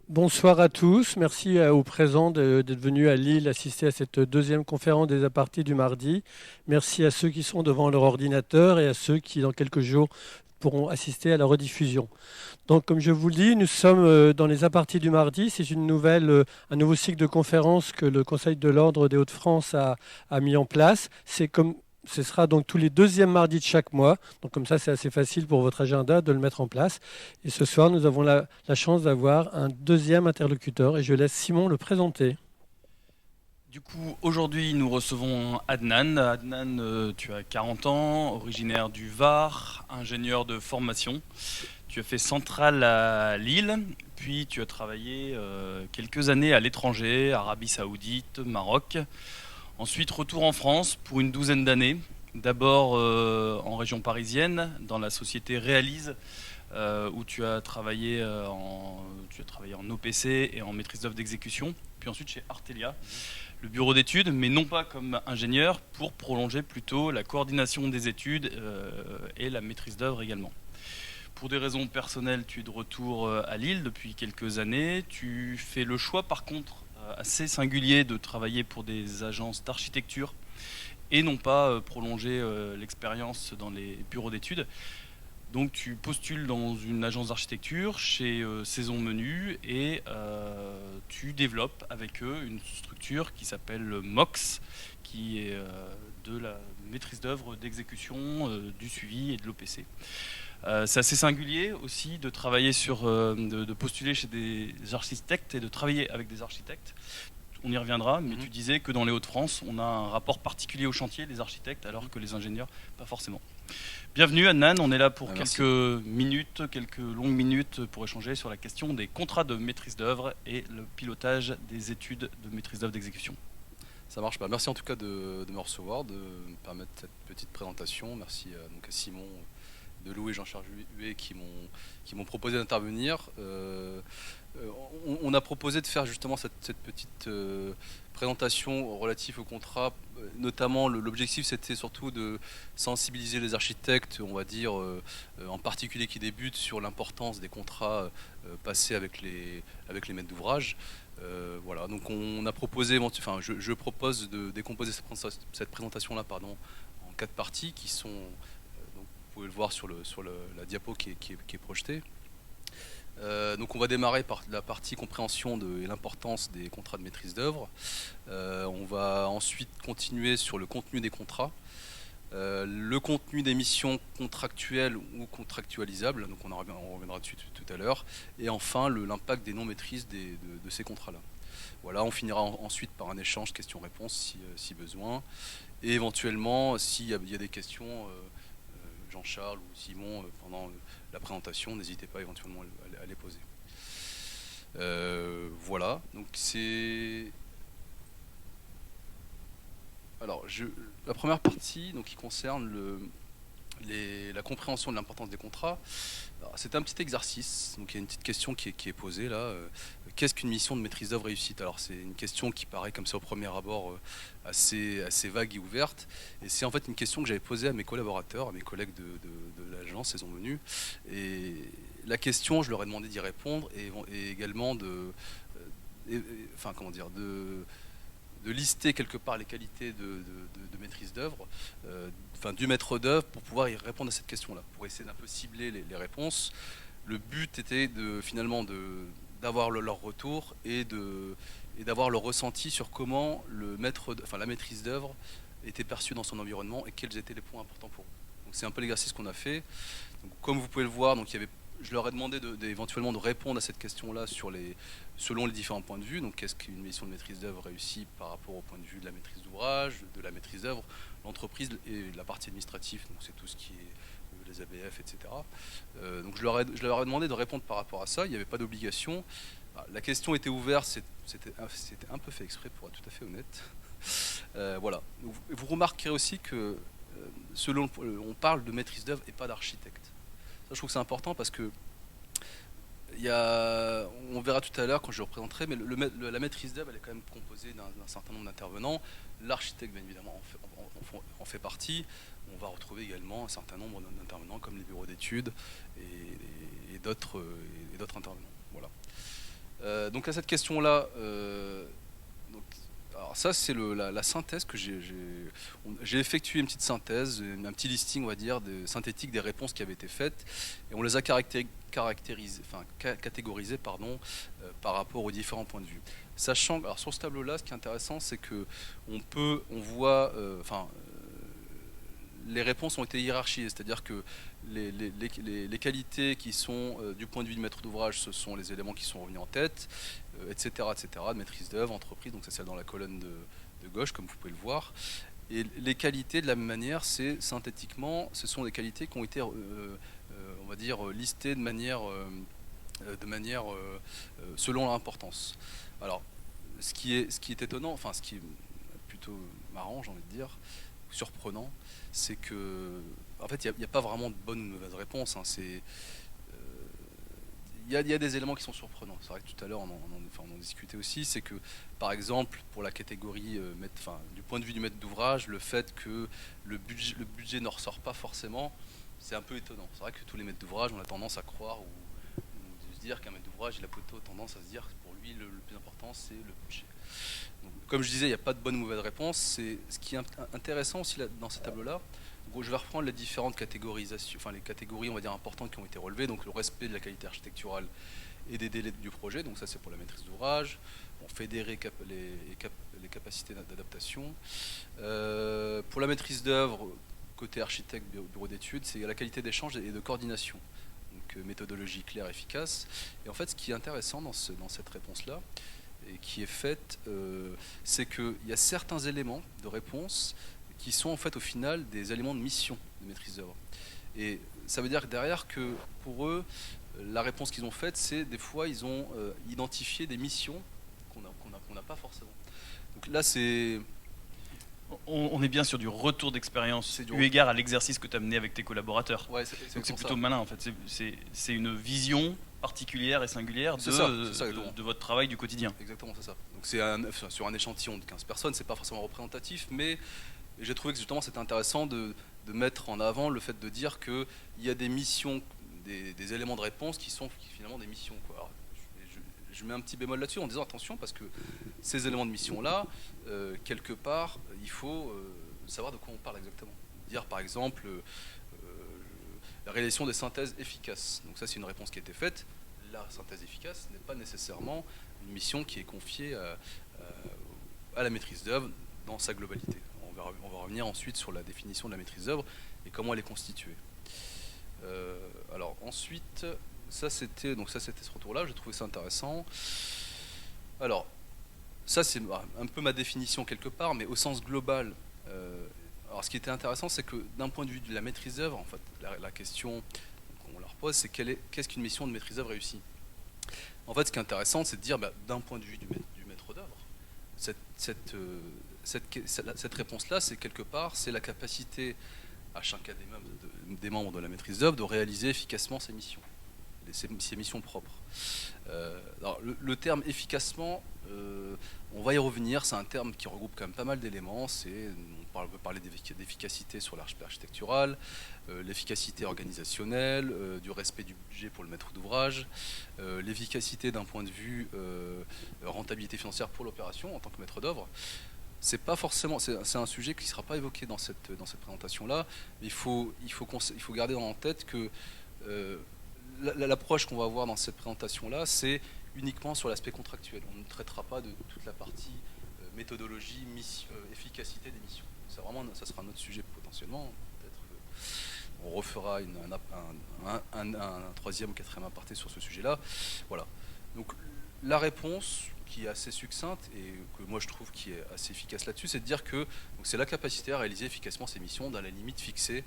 Bonsoir à tous, merci aux présents d'être venus à Lille assister à cette deuxième conférence des apartés du mardi. Merci à ceux qui sont devant leur ordinateur et à ceux qui, dans quelques jours, pourront assister à la rediffusion. Donc, comme je vous le dis, nous sommes dans les apartés du mardi. C'est un nouveau cycle de conférences que le Conseil de l'Ordre des Hauts-de-France a mis en place. Ce sera donc tous les deuxièmes mardis de chaque mois. Donc, comme ça, c'est assez facile pour votre agenda de le mettre en place. Et ce soir, nous avons la chance d'avoir un deuxième interlocuteur et je laisse Simon le présenter. Du coup, aujourd'hui, nous recevons Adnan. Adnan, tu as 40 ans, originaire du Var, ingénieur de formation. Tu as fait Centrale à Lille, puis tu as travaillé quelques années à l'étranger, Arabie Saoudite, Maroc. Ensuite, retour en France pour une douzaine d'années. D'abord en région parisienne, dans la société Réalise, où tu as travaillé en OPC et en maîtrise d'œuvre d'exécution. Puis ensuite chez Artelia, le bureau d'études, mais non pas comme ingénieur, pour prolonger plutôt la coordination des études et la maîtrise d'œuvre également. Pour des raisons personnelles, tu es de retour à Lille depuis quelques années. Tu fais le choix par contre assez singulier de travailler pour des agences d'architecture et non pas prolonger l'expérience dans les bureaux d'études. Donc tu postules dans une agence d'architecture chez Saison Menu et tu développes avec eux une structure qui s'appelle MOX, qui est de la maîtrise d'œuvre, d'exécution, du suivi et de l'OPC. C'est assez singulier aussi de travailler de postuler chez des architectes et de travailler avec des architectes. On y reviendra, mais tu disais que dans les Hauts-de-France, on a un rapport particulier au chantier, les architectes, alors que les ingénieurs, pas forcément. Bienvenue Adnan, on est là pour Merci. quelques longues minutes pour échanger sur la question des contrats de maîtrise d'œuvre et le pilotage des études de maîtrise d'œuvre d'exécution. Ça marche pas. Merci en tout cas de me recevoir, de me permettre cette petite présentation. Merci donc à Simon, de Lou et Jean-Charles Huet qui m'ont proposé d'intervenir. On a proposé de faire justement cette petite présentation relative au contrat. Notamment, l'objectif c'était surtout de sensibiliser les architectes, on va dire, en particulier qui débutent, sur l'importance des contrats passés avec les maîtres d'ouvrage. Voilà, donc on a proposé, enfin je propose de décomposer cette présentation-là, en 4 parties qui sont, donc vous pouvez le voir sur la diapo qui est projetée. Donc on va démarrer par la partie compréhension et l'importance des contrats de maîtrise d'œuvre. On va ensuite continuer sur le contenu des contrats, le contenu des missions contractuelles ou contractualisables, donc on reviendra dessus tout à l'heure, et enfin l'impact des non-maîtrises de ces contrats-là. Voilà, on finira ensuite par un échange questions-réponses si besoin, et éventuellement s'il y a des questions, Jean-Charles ou Simon, pendant la présentation, n'hésitez pas éventuellement à les poser. Voilà, donc c'est... Alors, la première partie donc, qui concerne la compréhension de l'importance des contrats. C'est un petit exercice, donc il y a une petite question qui est posée là. Qu'est-ce qu'une mission de maîtrise d'œuvre réussite? Alors c'est une question qui paraît comme ça au premier abord assez vague et ouverte. Et c'est en fait une question que j'avais posée à mes collaborateurs, à mes collègues de l'agence Saison Menu. Et la question, je leur ai demandé d'y répondre et également enfin comment dire, de lister quelque part les qualités de maîtrise d'œuvre, enfin du maître d'œuvre, pour pouvoir y répondre à cette question-là, pour essayer d'un peu cibler les réponses. Le but était finalement d'avoir leur retour et d'avoir leur ressenti sur comment la maîtrise d'œuvre était perçue dans son environnement et quels étaient les points importants pour eux. Donc c'est un peu l'exercice qu'on a fait. Donc, comme vous pouvez le voir, donc, je leur ai demandé éventuellement de répondre à cette question-là selon les différents points de vue. Donc, qu'est-ce qu'une mission de maîtrise d'œuvre réussie par rapport au point de vue de la maîtrise d'ouvrage, de la maîtrise d'œuvre, l'entreprise et la partie administrative. Donc, c'est tout ce qui est les ABF, etc. Donc, je leur ai demandé de répondre par rapport à ça. Il n'y avait pas d'obligation. La question était ouverte. C'était un peu fait exprès, pour être tout à fait honnête. Voilà. Vous remarquerez aussi que on parle de maîtrise d'œuvre et pas d'architecte. Ça, je trouve que c'est important parce que on verra tout à l'heure quand je le représenterai, mais la maîtrise d'œuvre, elle est quand même composée d'un certain nombre d'intervenants. L'architecte, bien évidemment, en fait partie. On va retrouver également un certain nombre d'intervenants comme les bureaux d'études et d'autres intervenants. Voilà. Donc à cette question-là, alors ça c'est la synthèse que j'ai effectué une petite synthèse, un petit listing on va dire synthétique des réponses qui avaient été faites et on les a catégorisées par rapport aux différents points de vue. Sachant, alors sur ce tableau-là, ce qui est intéressant, c'est que on voit, les réponses ont été hiérarchisées, c'est-à-dire que les qualités qui sont du point de vue du maître d'ouvrage, ce sont les éléments qui sont revenus en tête, etc., de maîtrise d'œuvre, entreprise, donc c'est celle dans la colonne de gauche, comme vous pouvez le voir. Et les qualités, de la même manière, synthétiquement, ce sont des qualités qui ont été, on va dire, listées de manière selon leur importance. Alors, ce qui est étonnant, enfin ce qui est plutôt marrant, j'ai envie de dire, surprenant, c'est que, en fait, il n'y a pas vraiment de bonne ou de mauvaise réponse. Hein. Il y a des éléments qui sont surprenants. C'est vrai que tout à l'heure, on en discutait aussi. C'est que, par exemple, pour la catégorie, du point de vue du maître d'ouvrage, le fait que le budget ne ressort pas forcément, c'est un peu étonnant. C'est vrai que tous les maîtres d'ouvrage, on a tendance à croire ou de se dire qu'un maître d'ouvrage, il a plutôt tendance à se dire que pour lui, le plus important, c'est le budget. Donc, comme je disais, il n'y a pas de bonne ou mauvaise réponse. Ce qui est intéressant aussi dans ces tableaux-là. Je vais reprendre les différentes catégorisations, enfin les catégories on va dire importantes qui ont été relevées, donc le respect de la qualité architecturale et des délais du projet, donc ça c'est pour la maîtrise d'ouvrage, fédérer les capacités d'adaptation. Pour la maîtrise d'œuvre, côté architecte, bureau d'études, c'est la qualité d'échange et de coordination, donc méthodologie claire, efficace. Et en fait ce qui est intéressant dans cette réponse-là, et qui est faite, c'est qu'il y a certains éléments de réponse qui sont en fait au final des éléments de mission de maîtrise d'œuvre. Et ça veut dire que derrière que pour eux, la réponse qu'ils ont faite, c'est des fois ils ont identifié des missions qu'on n'a pas forcément. Donc là c'est... On est bien sur du retour d'expérience eu égard à l'exercice que tu as mené avec tes collaborateurs. Ouais, donc c'est plutôt malin en fait, c'est une vision particulière et singulière de votre travail du quotidien. Exactement, c'est ça. Donc c'est sur un échantillon de 15 personnes, c'est pas forcément représentatif, mais j'ai trouvé que justement c'était intéressant de mettre en avant le fait de dire qu'il y a des missions, des éléments de réponse qui sont finalement des missions, quoi. Alors, je mets un petit bémol là-dessus en disant attention parce que ces éléments de mission-là, quelque part, il faut savoir de quoi on parle exactement. Dire par exemple la réalisation des synthèses efficaces. Donc ça c'est une réponse qui a été faite. La synthèse efficace n'est pas nécessairement une mission qui est confiée à la maîtrise d'œuvre dans sa globalité. On va revenir ensuite sur la définition de la maîtrise d'œuvre et comment elle est constituée. Alors ensuite, ça c'était ce retour-là, j'ai trouvé ça intéressant. Alors, ça c'est un peu ma définition quelque part, mais au sens global. Alors ce qui était intéressant, c'est que d'un point de vue de la maîtrise d'œuvre, en fait, la question qu'on leur pose, c'est qu'est-ce qu'une mission de maîtrise d'œuvre réussie? En fait, ce qui est intéressant, c'est de dire, d'un point de vue du maître d'œuvre, cette réponse-là, c'est quelque part, c'est la capacité à chacun des membres de la maîtrise d'œuvre de réaliser efficacement ses missions, ses missions propres. Alors, le terme efficacement, on va y revenir, c'est un terme qui regroupe quand même pas mal d'éléments. On peut parler d'efficacité sur l'aspect architectural, l'efficacité organisationnelle, du respect du budget pour le maître d'ouvrage, l'efficacité d'un point de vue rentabilité financière pour l'opération en tant que maître d'œuvre. C'est pas forcément, c'est un sujet qui ne sera pas évoqué dans cette présentation-là. Il faut garder en tête que l'approche qu'on va avoir dans cette présentation-là, c'est uniquement sur l'aspect contractuel. On ne traitera pas de toute la partie méthodologie, efficacité des missions. Ça sera un autre sujet potentiellement. Peut-être qu'on refera un troisième ou quatrième aparté sur ce sujet-là. Voilà. Donc la réponse qui est assez succincte et que moi je trouve qui est assez efficace là-dessus, c'est de dire que c'est la capacité à réaliser efficacement ces missions dans la limite fixée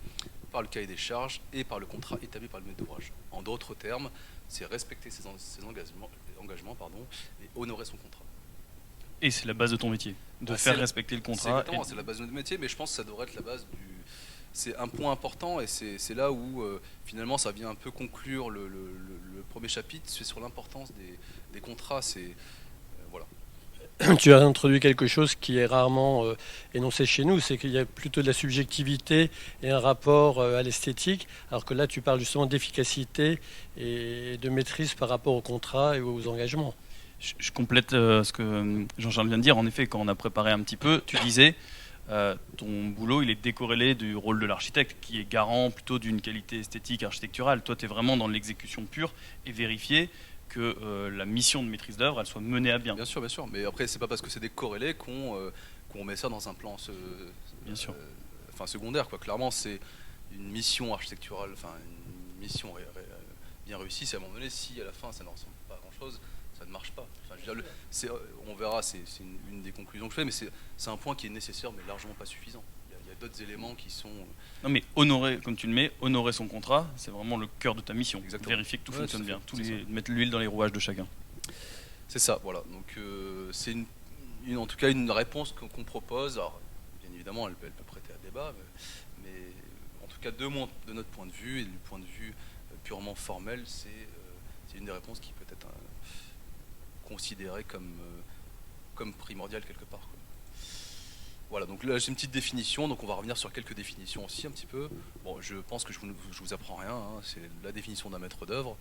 par le cahier des charges et par le contrat établi par le maître d'ouvrage. En d'autres termes, c'est respecter ses engagements et honorer son contrat. Et c'est la base de ton métier, de faire respecter le contrat. C'est la base de notre métier, mais je pense que ça devrait être la base c'est un point important et c'est là où finalement ça vient un peu conclure le premier chapitre, c'est sur l'importance des contrats. Voilà. Tu as introduit quelque chose qui est rarement énoncé chez nous, c'est qu'il y a plutôt de la subjectivité et un rapport à l'esthétique, alors que là tu parles justement d'efficacité et de maîtrise par rapport au contrat et aux engagements. Je complète ce que Jean-Charles vient de dire. En effet, quand on a préparé un petit peu, tu disais, ton boulot, il est décorrélé du rôle de l'architecte, qui est garant plutôt d'une qualité esthétique architecturale. Toi, tu es vraiment dans l'exécution pure et vérifier que la mission de maîtrise d'œuvre, elle soit menée à bien. Bien sûr, bien sûr. Mais après, c'est pas parce que c'est des corrélés qu'on met ça dans un plan Bien sûr. Secondaire, quoi. Clairement, c'est une mission architecturale, une mission bien réussie. C'est à un moment donné, si à la fin ça ne ressemble pas à grand-chose, ça ne marche pas. Enfin, je veux dire, on verra, c'est une des conclusions que je fais, mais c'est un point qui est nécessaire, mais largement pas suffisant. Il y a d'autres éléments qui sont... Non, mais honorer, comme tu le mets, honorer son contrat, c'est vraiment le cœur de ta mission. Exactement. Vérifier que tout fonctionne bien, ça. Mettre l'huile dans les rouages de chacun. C'est ça, voilà. Donc c'est en tout cas une réponse qu'on propose. Alors, bien évidemment, elle peut prêter à débat, mais en tout cas de notre point de vue et du point de vue purement formel, c'est une des réponses qui peut être considérée comme primordiale quelque part, quoi. Voilà, donc là j'ai une petite définition, donc on va revenir sur quelques définitions aussi un petit peu. Bon, je pense que je vous apprends rien, hein, c'est la définition d'un maître d'œuvre.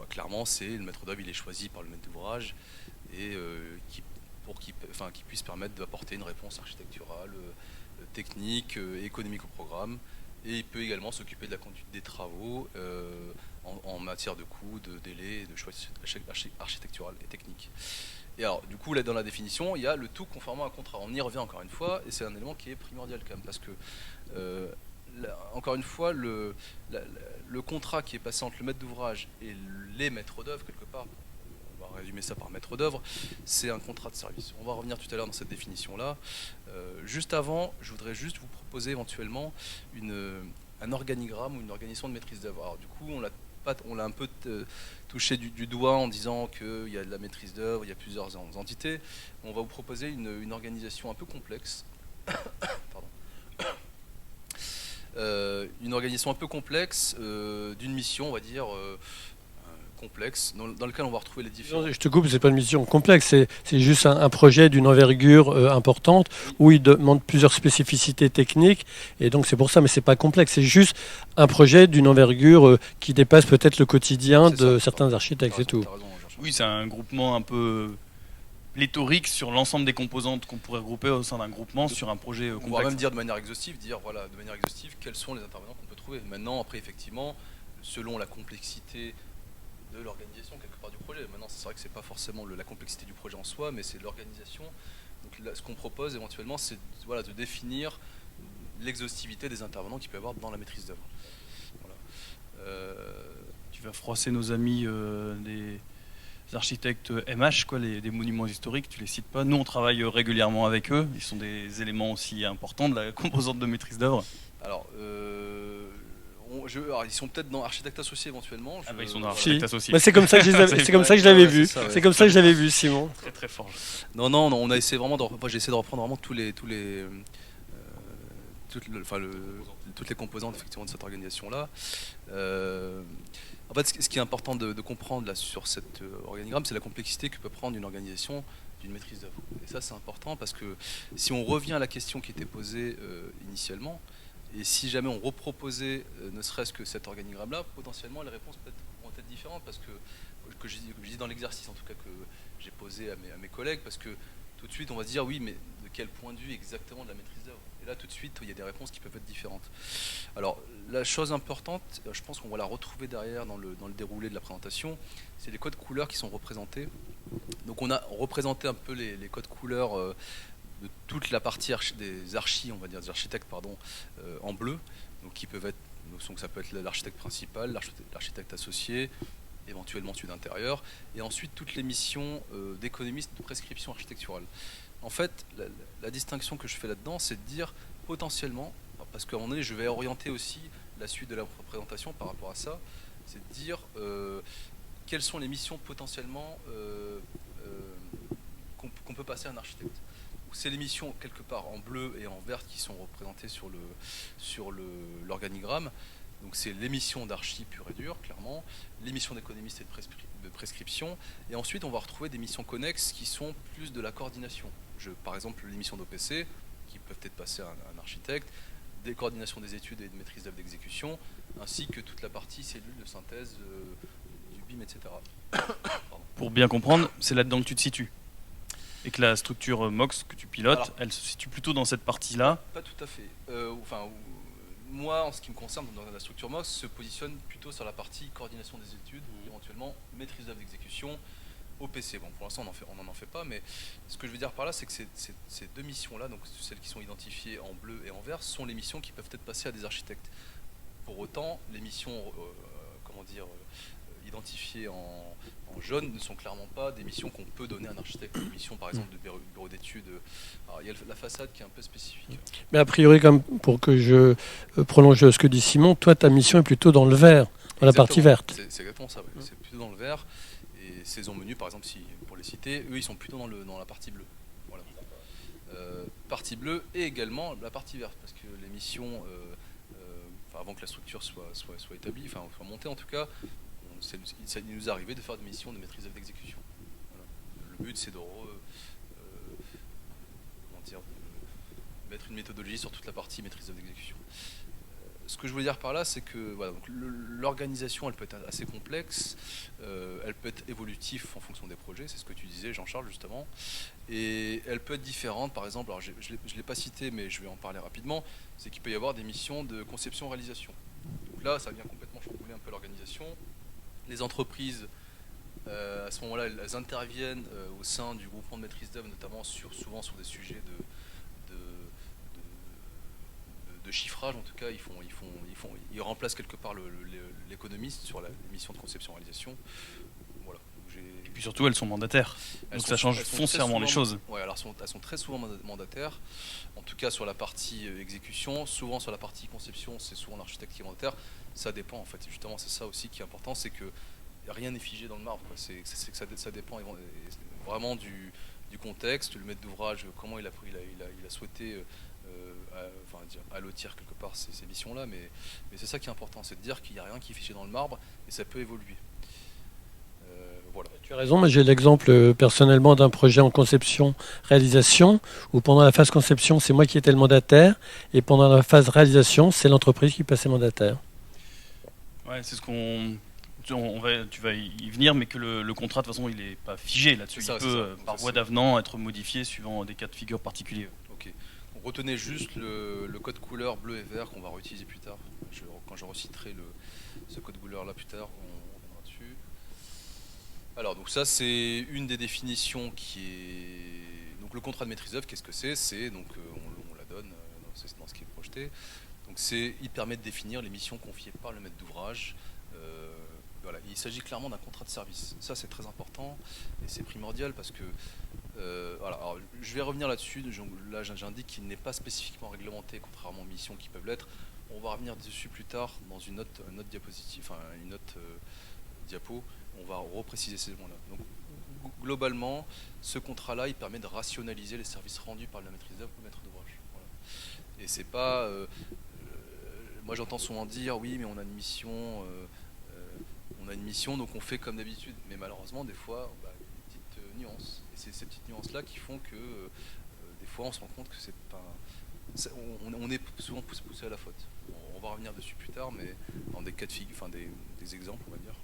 Clairement, c'est le maître d'œuvre, il est choisi par le maître d'ouvrage et qui puisse permettre d'apporter une réponse architecturale, technique, économique au programme. Et il peut également s'occuper de la conduite des travaux en matière de coûts, de délais, de choix architectural et technique. Et alors, du coup, là, dans la définition, il y a le tout conformément à un contrat. On y revient encore une fois, et c'est un élément qui est primordial quand même, parce que, encore une fois, le contrat qui est passé entre le maître d'ouvrage et les maîtres d'œuvre, quelque part, on va résumer ça par maître d'œuvre, c'est un contrat de service. On va revenir tout à l'heure dans cette définition-là. Juste avant, je voudrais juste vous proposer éventuellement un organigramme ou une organisation de maîtrise d'œuvre. Alors, du coup, on l'a un peu touché du doigt en disant qu'il y a de la maîtrise d'œuvre, il y a plusieurs entités. On va vous proposer une organisation un peu complexe. Pardon. Une organisation un peu complexe d'une mission, on va dire, complexe, dans lequel on va retrouver les différents... Je te coupe, c'est pas une mission complexe, c'est juste un projet d'une envergure importante où il demande plusieurs spécificités techniques et donc c'est pour ça, mais c'est pas complexe, c'est juste un projet d'une envergure qui dépasse peut-être le quotidien de certains architectes, c'est tout. Oui, c'est un groupement un peu pléthorique sur l'ensemble des composantes qu'on pourrait regrouper au sein d'un groupement sur un projet complexe. On va même dire de manière exhaustive, quels sont les intervenants qu'on peut trouver. Maintenant, après, effectivement, selon la complexité de l'organisation quelque part du projet. Maintenant, c'est vrai que c'est pas forcément la complexité du projet en soi, mais c'est l'organisation. Donc là, ce qu'on propose éventuellement, c'est de définir l'exhaustivité des intervenants qu'il peut y avoir dans la maîtrise d'œuvre. Voilà. Tu vas froisser nos amis des architectes MH, des monuments historiques, tu les cites pas. Nous, on travaille régulièrement avec eux. Ils sont des éléments aussi importants de la composante de maîtrise d'œuvre. Alors, ils sont peut-être dans architecte associé éventuellement. Ils sont dans architecte associé. C'est comme ça que je l'avais vu. C'est comme ça que je l'avais vu, Simon. Très très fort. Non, on a essayé vraiment j'ai essayé de reprendre vraiment toutes les composantes effectivement de cette organisation-là. En fait, ce qui est important de comprendre là, sur cet organigramme, c'est la complexité que peut prendre une organisation d'une maîtrise d'œuvre. Et ça, c'est important parce que si on revient à la question qui était posée initialement, et si jamais on reproposait ne serait-ce que cet organigramme-là, potentiellement les réponses vont être différentes parce que je dis dans l'exercice en tout cas que j'ai posé à mes collègues, parce que tout de suite on va se dire oui, mais de quel point de vue exactement de la maîtrise d'œuvre? Et là tout de suite il y a des réponses qui peuvent être différentes. Alors la chose importante, je pense qu'on va la retrouver derrière dans le déroulé de la présentation, c'est les codes couleurs qui sont représentés. Donc on a représenté un peu les codes couleurs de toute la partie des architectes en bleu, donc qui peuvent être, donc ça peut être l'architecte principal, l'architecte associé, éventuellement celui d'intérieur, et ensuite toutes les missions d'économistes de prescription architecturale. En fait, la distinction que je fais là-dedans, c'est de dire potentiellement, parce qu'à un moment donné, je vais orienter aussi la suite de la présentation par rapport à ça, c'est de dire quelles sont les missions potentiellement qu'on peut passer à un architecte. C'est les missions quelque part en bleu et en vert qui sont représentées sur l'organigramme. Donc c'est les missions d'archi pure et dure, clairement, les missions d'économiste et de prescription, et ensuite on va retrouver des missions connexes qui sont plus de la coordination. Par exemple les missions d'OPC, qui peuvent être passées à un architecte, des coordinations des études et de maîtrise d'œuvre d'exécution, ainsi que toute la partie cellule de synthèse du BIM, etc. pour bien comprendre, c'est là-dedans que tu te situes. Et que la structure MOX que tu pilotes, Alors, elle se situe plutôt dans cette partie-là. pas tout à fait. Moi, en ce qui me concerne, dans la structure MOX, se positionne plutôt sur la partie coordination des études, éventuellement maîtrise d'œuvre d'exécution, OPC. Bon, pour l'instant, on n'en fait pas, mais ce que je veux dire par là, c'est que ces deux missions-là, donc celles qui sont identifiées en bleu et en vert, sont les missions qui peuvent être passées à des architectes. Pour autant, les missions, identifiées en jaune ne sont clairement pas des missions qu'on peut donner à un architecte. Des missions, par exemple, de bureau d'études. Alors, il y a la façade qui est un peu spécifique. Mais a priori, comme pour que je prolonge ce que dit Simon, toi, ta mission est plutôt dans le vert, dans la partie verte. C'est exactement ça, oui. C'est plutôt dans le vert. Et saison menu, par exemple, pour les citer, eux, ils sont plutôt dans la partie bleue. Voilà. Partie bleue et également la partie verte, parce que les missions, avant que la structure soit établie, soit montée en tout cas, il nous est arrivé de faire des missions de maîtrise d'œuvre d'exécution. Voilà. Le but, c'est de mettre une méthodologie sur toute la partie maîtrise d'œuvre d'exécution. Ce que je voulais dire par là, c'est que voilà, l'organisation, elle peut être assez complexe, elle peut être évolutive en fonction des projets, c'est ce que tu disais, Jean-Charles, justement, et elle peut être différente. Par exemple, alors je ne l'ai pas cité, mais je vais en parler rapidement, c'est qu'il peut y avoir des missions de conception-réalisation. Donc là, ça vient complètement chambouler un peu l'organisation. Les entreprises, à ce moment-là, elles interviennent au sein du groupement de maîtrise d'œuvre, notamment souvent sur des sujets de chiffrage. En tout cas, ils remplacent quelque part l'économiste sur la mission de conception-réalisation. Voilà. Et puis surtout, elles sont mandataires. Donc ça change foncièrement les choses. Ouais, alors elles sont très souvent mandataires. En tout cas, sur la partie exécution, souvent sur la partie conception, c'est souvent l'architecte qui est mandataire. Ça dépend en fait. Justement, c'est ça aussi qui est important, c'est que rien n'est figé dans le marbre. C'est que ça dépend vraiment du contexte, le maître d'ouvrage, comment il a souhaité allotir quelque part ces missions-là. Mais c'est ça qui est important, c'est de dire qu'il n'y a rien qui est figé dans le marbre et ça peut évoluer. Voilà. Tu as raison, mais j'ai l'exemple personnellement d'un projet en conception-réalisation où pendant la phase conception, c'est moi qui étais le mandataire et pendant la phase réalisation, c'est l'entreprise qui passait mandataire. Ouais, c'est ce qu'on... Tu vas y venir, mais que le contrat, de toute façon, il n'est pas figé là-dessus. Il peut, par voie d'avenant, être modifié suivant des cas de figure particuliers. Ok. Donc, retenez juste le code couleur bleu et vert qu'on va réutiliser plus tard. Quand je reciterai ce code couleur-là plus tard, on reviendra dessus. Alors, donc ça, c'est une des définitions qui est... Donc, le contrat de maîtrise d'œuvre, qu'est-ce que c'est? Donc, on la donne dans ce qui est projeté. Donc, il permet de définir les missions confiées par le maître d'ouvrage. Voilà, il s'agit clairement d'un contrat de service. Ça, c'est très important et c'est primordial parce que voilà, alors, je vais revenir là-dessus. Là, j'indique qu'il n'est pas spécifiquement réglementé, contrairement aux missions qui peuvent l'être. On va revenir dessus plus tard dans une autre diapositive, une autre diapo. On va repréciser ces éléments-là. Donc, globalement, ce contrat-là, il permet de rationaliser les services rendus par la maîtrise d'œuvre ou le maître d'ouvrage. Voilà. Et c'est pas... moi, j'entends souvent dire, oui, mais on a une mission... donc on fait comme d'habitude. Mais malheureusement, des fois, il y a des petites nuances. Et c'est ces petites nuances-là qui font que des fois, on se rend compte que c'est pas... On est souvent poussé à la faute. On va revenir dessus plus tard, mais dans des cas de figure, des exemples, on va dire.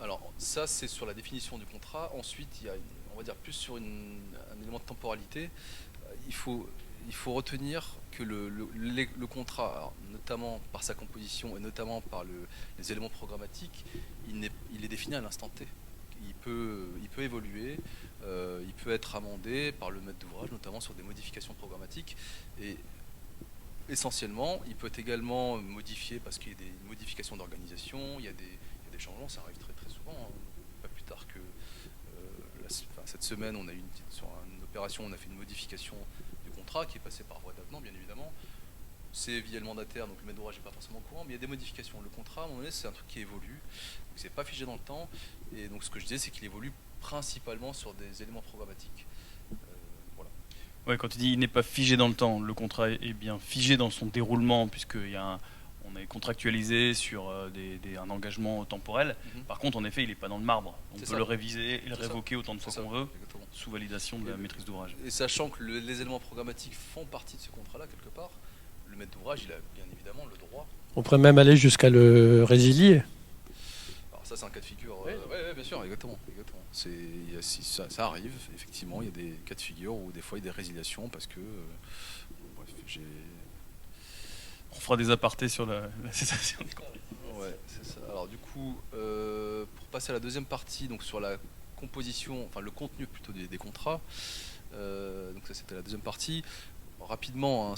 Alors, ça, c'est sur la définition du contrat. Ensuite, il y a, on va dire, plus sur un élément de temporalité. Il faut retenir que le contrat, alors, notamment par sa composition et notamment par les éléments programmatiques, il est défini à l'instant T. Il peut évoluer, il peut être amendé par le maître d'ouvrage, notamment sur des modifications programmatiques. Et essentiellement, il peut être également modifié parce qu'il y a des modifications d'organisation, il y a des changements, ça arrive très très souvent. Hein. Pas plus tard que cette semaine, on a sur une opération, on a fait une modification du contrat qui est passé par voie d'avenant, bien évidemment. C'est via le mandataire, donc le maître d'ouvrage n'est pas forcément au courant, mais il y a des modifications. Le contrat, à un moment donné, c'est un truc qui évolue, donc c'est pas figé dans le temps. Et donc ce que je disais, c'est qu'il évolue principalement sur des éléments programmatiques. Voilà. Ouais, quand tu dis il n'est pas figé dans le temps, le contrat est bien figé dans son déroulement, puisqu'il y a on est contractualisé sur un engagement temporel. Par contre, en effet, il n'est pas dans le marbre. On peut le réviser et le révoquer autant de fois qu'on veut, sous validation de la maîtrise d'ouvrage. Et sachant que les éléments programmatiques font partie de ce contrat-là, quelque part, le maître d'ouvrage, il a bien évidemment le droit. On pourrait même aller jusqu'à le résilier. Alors ça c'est un cas de figure. Oui. Ouais, bien sûr, exactement. Ça arrive, effectivement, il y a des cas de figure où des fois il y a des résiliations parce que. Bref, On fera des apartés sur la cessation des contrats. Ouais, c'est ça. Alors du coup, pour passer à la deuxième partie, donc sur la composition, enfin le contenu plutôt des contrats. Donc ça c'était la deuxième partie. Rapidement,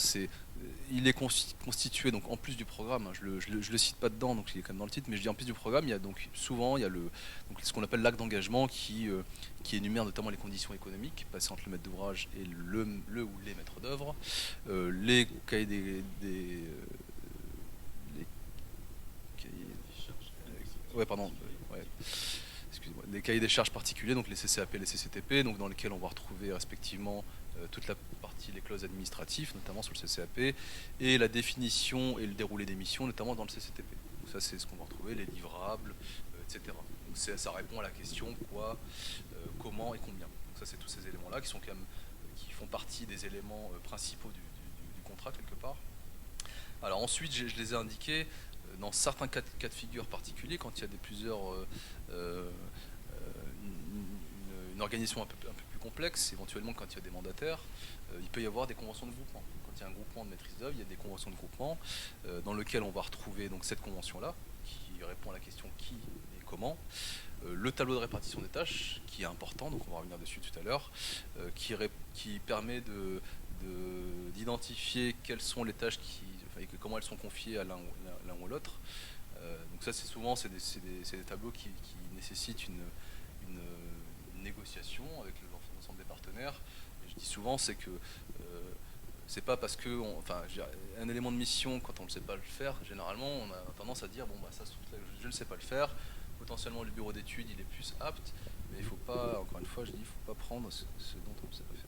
il est constitué donc en plus du programme. Je le cite pas dedans, donc il est quand même dans le titre, mais je dis en plus du programme, il y a donc souvent ce qu'on appelle l'acte d'engagement qui énumère notamment les conditions économiques passées entre le maître d'ouvrage et le ou les maîtres d'œuvre, les cahiers des cahiers des charges particuliers, donc les CCAP et les CCTP, donc dans lesquels on va retrouver respectivement toute la partie, les clauses administratives, notamment sur le CCAP, et la définition et le déroulé des missions, notamment dans le CCTP. Donc ça, c'est ce qu'on va retrouver, les livrables, etc. Donc ça répond à la question quoi, comment et combien. Donc ça, c'est tous ces éléments-là qui sont quand même, qui font partie des éléments principaux du contrat quelque part. Alors ensuite, je les ai indiqués dans certains cas de figure particuliers, quand il y a une organisation un peu plus complexe, éventuellement quand il y a des mandataires, il peut y avoir des conventions de groupement. Quand il y a un groupement de maîtrise d'œuvre, il y a des conventions de groupement dans lesquelles on va retrouver donc cette convention-là, qui répond à la question qui et comment. Le tableau de répartition des tâches, qui est important, donc on va revenir dessus tout à l'heure, qui permet d'identifier quelles sont les tâches comment elles sont confiées à l'un ou l'autre. Donc ça, c'est des tableaux qui nécessitent une négociation avec l'ensemble des partenaires. Et je dis souvent, c'est que c'est pas parce que, un élément de mission, quand on ne sait pas le faire, généralement, on a tendance à dire, bon, bah ça, je ne sais pas le faire. Potentiellement, le bureau d'études, il est plus apte, mais il ne faut pas, encore une fois, je dis, il ne faut pas prendre ce dont on ne sait pas faire.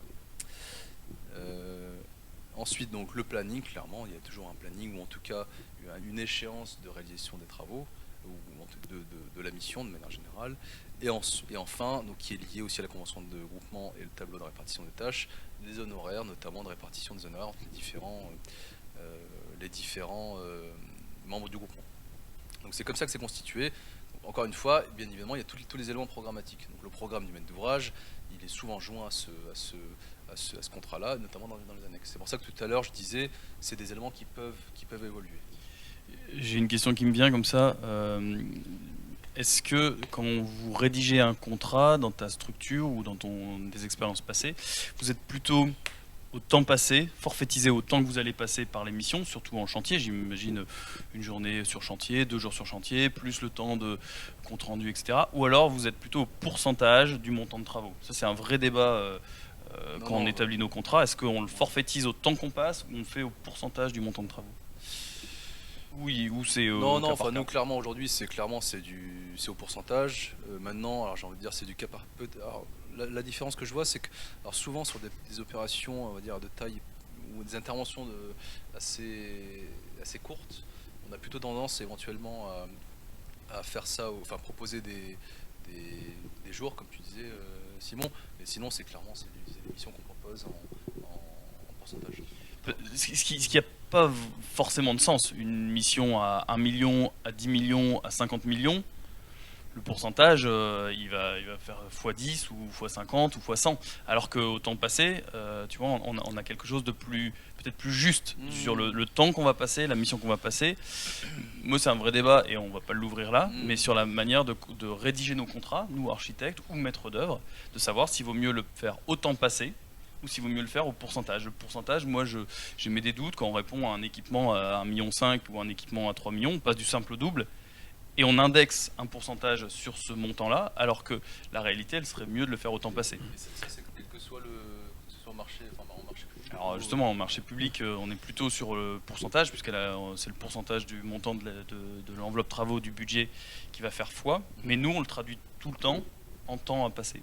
Ensuite, donc, le planning, clairement, il y a toujours un planning, ou en tout cas, une échéance de réalisation des travaux, ou de la mission de manière générale. Et enfin, donc, qui est lié aussi à la convention de groupement et le tableau de répartition des tâches, les honoraires, notamment de répartition des honoraires entre les différents membres du groupement. Donc c'est comme ça que c'est constitué. Donc, encore une fois, bien évidemment, il y a tous les éléments programmatiques. Donc le programme du maître d'ouvrage, il est souvent joint à ce contrat-là, notamment dans les annexes. C'est pour ça que tout à l'heure, je disais, c'est des éléments qui peuvent évoluer. J'ai une question qui me vient comme ça. Est-ce que quand vous rédigez un contrat dans ta structure ou dans des expériences passées, vous êtes plutôt au temps passé, forfaitisé au temps que vous allez passer par les missions, surtout en chantier, j'imagine une journée sur chantier, 2 jours sur chantier, plus le temps de compte rendu, etc. Ou alors vous êtes plutôt au pourcentage du montant de travaux. Ça, c'est un vrai débat quand on établit nos contrats. Est-ce qu'on le forfaitise au temps qu'on passe ou on le fait au pourcentage du montant de travaux ? Oui, ou c'est non, enfin nous clairement aujourd'hui c'est au pourcentage. Maintenant, alors j'ai envie de dire c'est du cas par peu. Alors, la différence que je vois c'est que alors souvent sur des opérations on va dire de taille ou des interventions assez courtes, on a plutôt tendance éventuellement à faire ça, enfin proposer des jours comme tu disais Simon, mais sinon c'est clairement des émissions qu'on propose en pourcentage. Ce qui n'a pas forcément de sens. Une mission à 1 million, à 10 millions, à 50 millions, le pourcentage, il va faire x10 ou x50 ou x100. Alors qu'au temps passé, tu vois, on a quelque chose de peut-être plus juste sur le temps qu'on va passer, la mission qu'on va passer. Moi, c'est un vrai débat et on ne va pas l'ouvrir là, mais sur la manière de rédiger nos contrats, nous architectes ou maîtres d'œuvre, de savoir s'il vaut mieux le faire au temps passé ou s'il vaut mieux le faire au pourcentage. Le pourcentage, moi, j'ai mes des doutes quand on répond à un équipement à 1,5 million ou un équipement à 3 millions, on passe du simple au double, et on indexe un pourcentage sur ce montant-là, alors que la réalité, elle serait mieux de le faire au temps passé. Mais ça, c'est quel que soit le marché, enfin, en marché public. Alors justement, en marché public, on est plutôt sur le pourcentage, puisque c'est le pourcentage du montant de l'enveloppe travaux du budget qui va faire foi, mais nous, on le traduit tout le temps en temps à passer.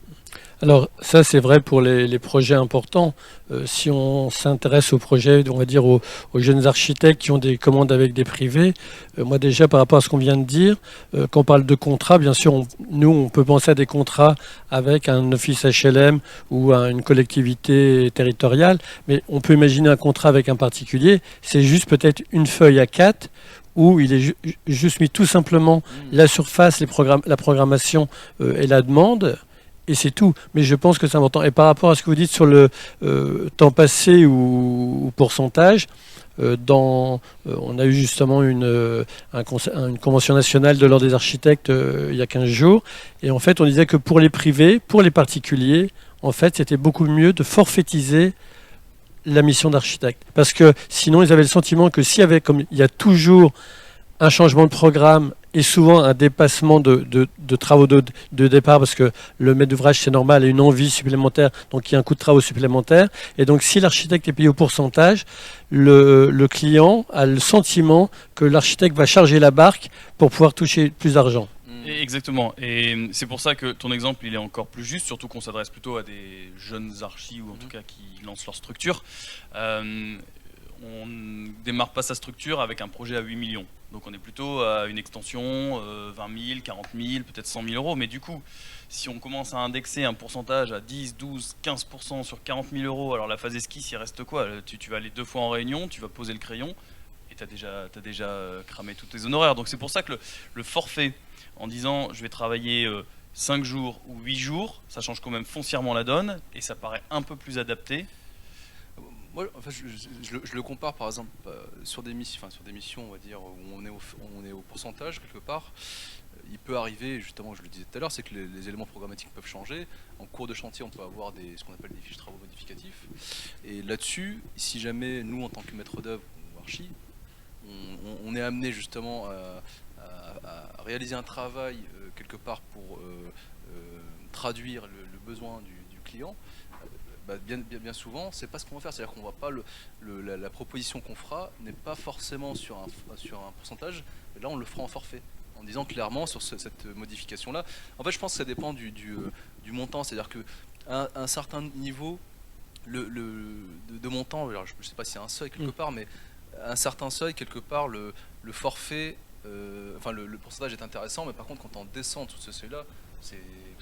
Alors ça c'est vrai pour les projets importants. Si on s'intéresse aux projets, on va dire aux jeunes architectes qui ont des commandes avec des privés, moi déjà par rapport à ce qu'on vient de dire, quand on parle de contrat, bien sûr nous on peut penser à des contrats avec un office HLM ou à une collectivité territoriale, mais on peut imaginer un contrat avec un particulier, c'est juste peut-être une feuille A4 où il est juste mis tout simplement la surface, la programmation et la demande, et c'est tout. Mais je pense que c'est important. Et par rapport à ce que vous dites sur le temps passé ou pourcentage, on a eu justement une convention nationale de l'Ordre des architectes il y a 15 jours. Et en fait, on disait que pour les privés, pour les particuliers, en fait, c'était beaucoup mieux de forfaitiser la mission d'architecte. Parce que sinon, ils avaient le sentiment que s'il y avait, comme il y a toujours un changement de programme et souvent un dépassement de travaux de départ, parce que le maître d'ouvrage, c'est normal, a une envie supplémentaire, donc il y a un coût de travaux supplémentaire. Et donc, si l'architecte est payé au pourcentage, le client a le sentiment que l'architecte va charger la barque pour pouvoir toucher plus d'argent. Exactement, et c'est pour ça que ton exemple il est encore plus juste, surtout qu'on s'adresse plutôt à des jeunes archis ou en tout cas qui lancent leur structure. On ne démarre pas sa structure avec un projet à 8 millions, donc on est plutôt à une extension 20 000, 40 000, peut-être 100 000 euros, mais du coup si on commence à indexer un pourcentage à 10, 12, 15% sur 40 000 euros, alors la phase esquisse il reste quoi? Tu vas aller 2 fois en réunion, tu vas poser le crayon et tu as déjà cramé tous tes honoraires, donc c'est pour ça que le forfait en disant je vais travailler 5 jours ou 8 jours, ça change quand même foncièrement la donne et ça paraît un peu plus adapté. Moi, enfin, je le compare par exemple sur des missions, on va dire, où on est au pourcentage quelque part. Il peut arriver, justement, je le disais tout à l'heure, c'est que les éléments programmatiques peuvent changer. En cours de chantier, on peut avoir ce qu'on appelle des fiches de travaux modificatifs. Et là-dessus, si jamais nous, en tant que maître d'œuvre ou archi, on est amené justement à réaliser un travail quelque part pour traduire le besoin du client, bien souvent, c'est pas ce qu'on va faire. C'est-à-dire qu'on va pas la proposition qu'on fera n'est pas forcément sur un pourcentage, mais là on le fera en forfait, en disant clairement sur cette modification-là. En fait, je pense que ça dépend du montant. C'est-à-dire qu'à un certain niveau de montant, alors je ne sais pas s'il y a un seuil quelque part, mais à un certain seuil, quelque part, le forfait, le pourcentage est intéressant, mais par contre, quand on descend tout ce seuil-là,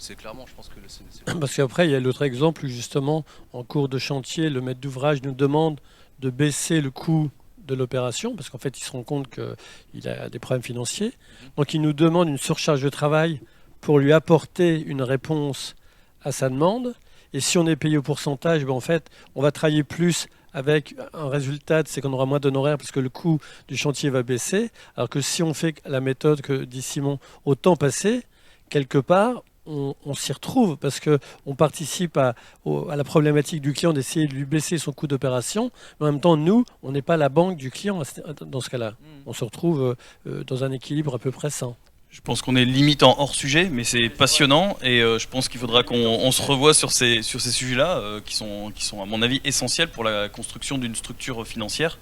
c'est clairement, je pense que c'est... Parce qu'après, il y a l'autre exemple où justement, en cours de chantier, le maître d'ouvrage nous demande de baisser le coût de l'opération, parce qu'en fait, il se rend compte qu'il a des problèmes financiers. Donc, il nous demande une surcharge de travail pour lui apporter une réponse à sa demande. Et si on est payé au pourcentage, en fait, on va travailler plus avec un résultat, c'est qu'on aura moins d'honoraires parce que le coût du chantier va baisser. Alors que si on fait la méthode que dit Simon au temps passé, quelque part, on s'y retrouve parce qu'on participe à la problématique du client d'essayer de lui baisser son coût d'opération. Mais en même temps, nous, on n'est pas la banque du client dans ce cas-là. On se retrouve dans un équilibre à peu près sain. Je pense qu'on est limite en hors sujet, mais c'est passionnant et je pense qu'il faudra qu'on se revoie sur ces sujets-là qui sont à mon avis essentiels pour la construction d'une structure financière.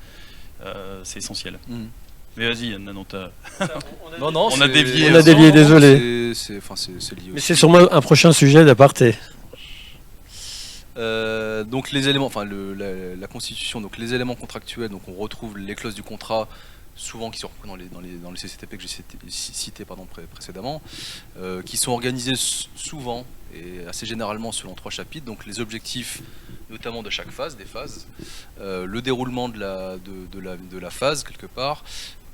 C'est essentiel. Mais vas-y, Yann, on a dévié. On a dévié, désolé. C'est lié aussi. Mais c'est sûrement un prochain sujet d'aparté. Donc les éléments, la constitution, donc les éléments contractuels, donc on retrouve les clauses du contrat, souvent qui sont repris dans les CCTP que j'ai cité précédemment, qui sont organisés souvent et assez généralement selon 3 chapitres, donc les objectifs notamment de chaque phase, des phases, le déroulement de la phase quelque part,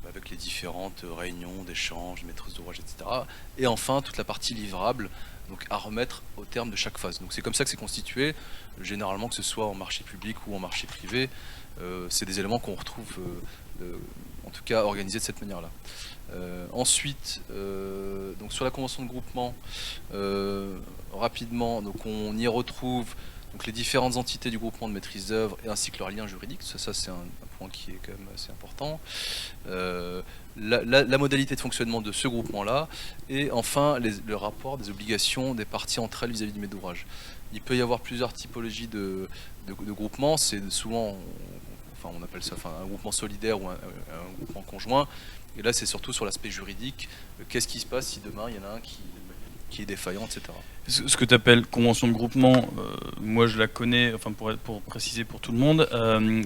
avec les différentes réunions, d'échanges, maîtrise d'ouvrage, etc. Et enfin toute la partie livrable, donc à remettre au terme de chaque phase. Donc c'est comme ça que c'est constitué, généralement que ce soit en marché public ou en marché privé, c'est des éléments qu'on retrouve en tout cas organisés de cette manière-là. Ensuite, donc sur la convention de groupement, rapidement, donc on y retrouve donc les différentes entités du groupement de maîtrise d'œuvre et ainsi que leur lien juridique. Ça c'est un point qui est quand même assez important. La modalité de fonctionnement de ce groupement-là, et enfin le rapport des obligations des parties entre elles vis-à-vis du maître d'ouvrage. Il peut y avoir plusieurs typologies de groupements. C'est souvent, on appelle ça un groupement solidaire ou un groupement conjoint. Et là, c'est surtout sur l'aspect juridique. Qu'est-ce qui se passe si demain il y en a un qui est défaillant, etc. Ce que tu appelles convention de groupement, moi je la connais, pour préciser pour tout le monde,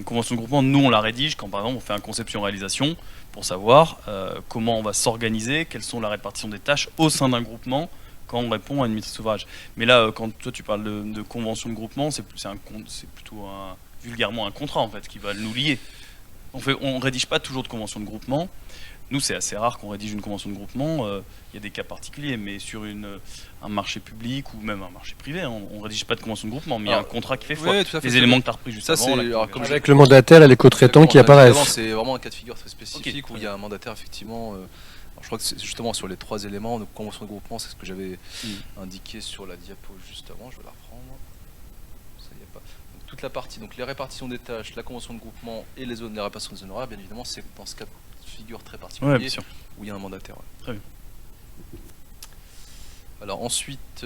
convention de groupement, nous on la rédige quand par exemple on fait un conception-réalisation pour savoir comment on va s'organiser, quelles sont la répartition des tâches au sein d'un groupement quand on répond à une maîtrise d'ouvrage. Mais là, quand toi tu parles de convention de groupement, c'est plutôt vulgairement un contrat en fait qui va nous lier. On rédige pas toujours de convention de groupement. nous, c'est assez rare qu'on rédige une convention de groupement. Il y a des cas particuliers, mais sur un marché public ou même un marché privé, hein, on ne rédige pas de convention de groupement, mais il y a un contrat qui fait foi. Oui, tout à fait. Les éléments que tu as repris juste Ça, avant. c'est- là, alors, comme Avec le mandataire et les co-traitants qui apparaissent. C'est vraiment un cas de figure très spécifique Ok, où il y a un mandataire, effectivement. Alors, je crois que c'est justement sur les 3 éléments de convention de groupement, c'est ce que j'avais indiqué sur la diapo juste avant. Je vais la reprendre. Ça y est pas. Donc, toute la partie, donc les répartitions des tâches, la convention de groupement et les répartitions des honoraires, bien évidemment, c'est dans ce cas de figure très particulier Ouais, bien sûr. où il y a un mandataire. Ouais. Très bien. Alors ensuite,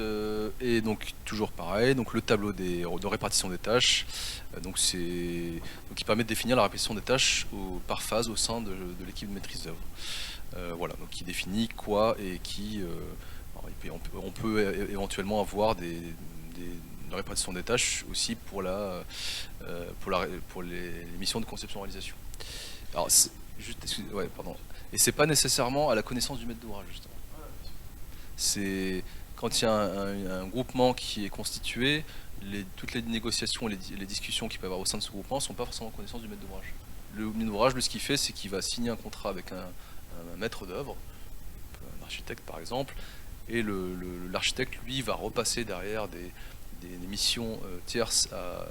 et donc toujours pareil, donc le tableau de répartition des tâches, donc qui permet de définir la répartition des tâches par phase au sein de l'équipe de maîtrise d'œuvre. Voilà, donc qui définit quoi et qui. Alors, on peut éventuellement avoir des répartitions des tâches aussi pour les missions de conception-réalisation. Alors, ouais, pardon. Et c'est pas nécessairement à la connaissance du maître d'ouvrage, justement. C'est quand il y a un groupement qui est constitué, toutes les négociations et les discussions qu'il peut y avoir au sein de ce groupement ne sont pas forcément en connaissance du maître d'ouvrage. Le maître d'ouvrage, ce qu'il fait, c'est qu'il va signer un contrat avec un maître d'œuvre, un architecte par exemple, et l'architecte, lui, va repasser derrière des missions tierces à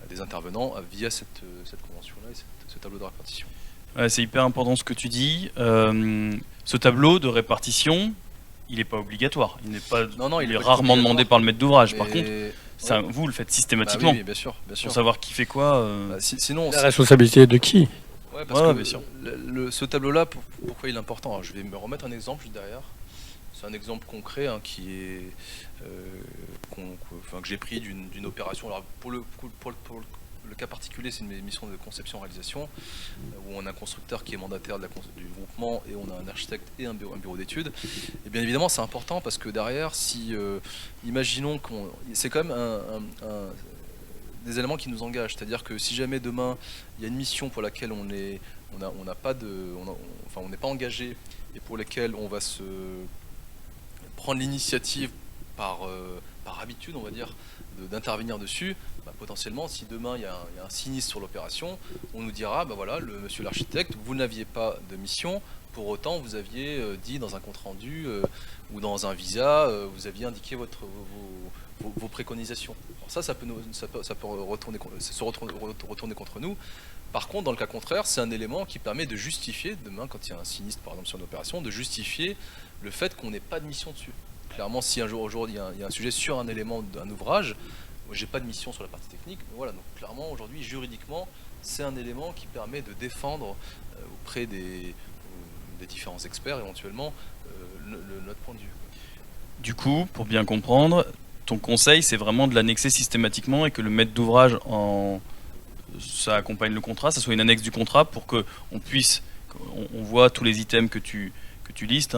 des intervenants via cette convention-là et ce tableau de répartition. Ouais, c'est hyper important ce que tu dis. Ce tableau de répartition, il n'est pas obligatoire. Il n'est pas. Il est rarement demandé par le maître d'ouvrage. Par contre, vous le faites systématiquement. Oui, bien sûr. Pour savoir qui fait quoi. Sinon, la responsabilité de qui? Ouais, parce que bien sûr. Ce tableau-là, pourquoi il est important? Alors, je vais me remettre un exemple juste derrière. C'est un exemple concret qui est que j'ai pris d'une opération. Alors, pour le cas particulier, c'est une mission de conception-réalisation où on a un constructeur qui est mandataire du groupement et on a un architecte et un bureau d'études. Et bien évidemment, c'est important parce que derrière, imaginons c'est quand même des éléments qui nous engagent. C'est-à-dire que si jamais demain il y a une mission pour laquelle on n'est pas engagé et pour laquelle on va se prendre l'initiative par habitude, on va dire, d'intervenir dessus, potentiellement, si demain il y a un sinistre sur l'opération, on nous dira, voilà, monsieur l'architecte, vous n'aviez pas de mission, pour autant vous aviez dit dans un compte-rendu ou dans un visa, vous aviez indiqué vos préconisations. Alors ça peut se retourner contre nous. Par contre, dans le cas contraire, c'est un élément qui permet de justifier, demain, quand il y a un sinistre, par exemple, sur une opération, de justifier le fait qu'on n'ait pas de mission dessus. Clairement, si un jour aujourd'hui il y a un sujet sur un élément d'un ouvrage, j'ai pas de mission sur la partie technique, mais voilà, donc clairement aujourd'hui juridiquement c'est un élément qui permet de défendre auprès des différents experts éventuellement notre point de vue. Du coup, pour bien comprendre, ton conseil c'est vraiment de l'annexer systématiquement et que le maître d'ouvrage ça accompagne le contrat, ça soit une annexe du contrat pour que on voit tous les items que tu listes,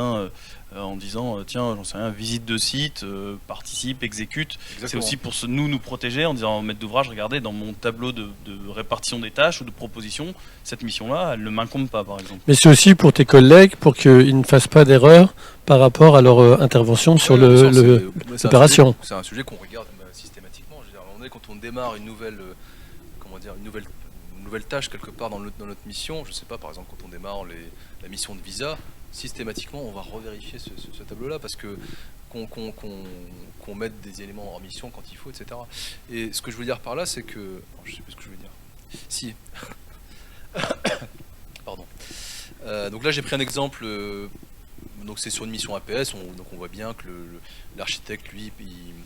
en disant tiens, j'en sais rien, visite de site, participe, exécute. Exactement. C'est aussi pour nous protéger en disant au maître d'ouvrage, regardez, dans mon tableau de répartition des tâches ou de propositions, cette mission-là, elle ne m'incombe pas, par exemple. Mais c'est aussi pour tes collègues, pour qu'ils ne fassent pas d'erreur par rapport à leur intervention sur l'opération. C'est un sujet qu'on regarde systématiquement. Je veux dire, à un moment donné, quand on démarre une nouvelle tâche quelque part dans notre mission, je ne sais pas, par exemple, quand on démarre la mission de visa, systématiquement, on va revérifier ce tableau-là parce que qu'on mette des éléments en mission quand il faut, etc. Et ce que je veux dire par là, c'est que... je ne sais plus ce que je veux dire. Si. Pardon. Donc là, j'ai pris un exemple. Donc c'est sur une mission APS. Donc on voit bien que l'architecte, lui,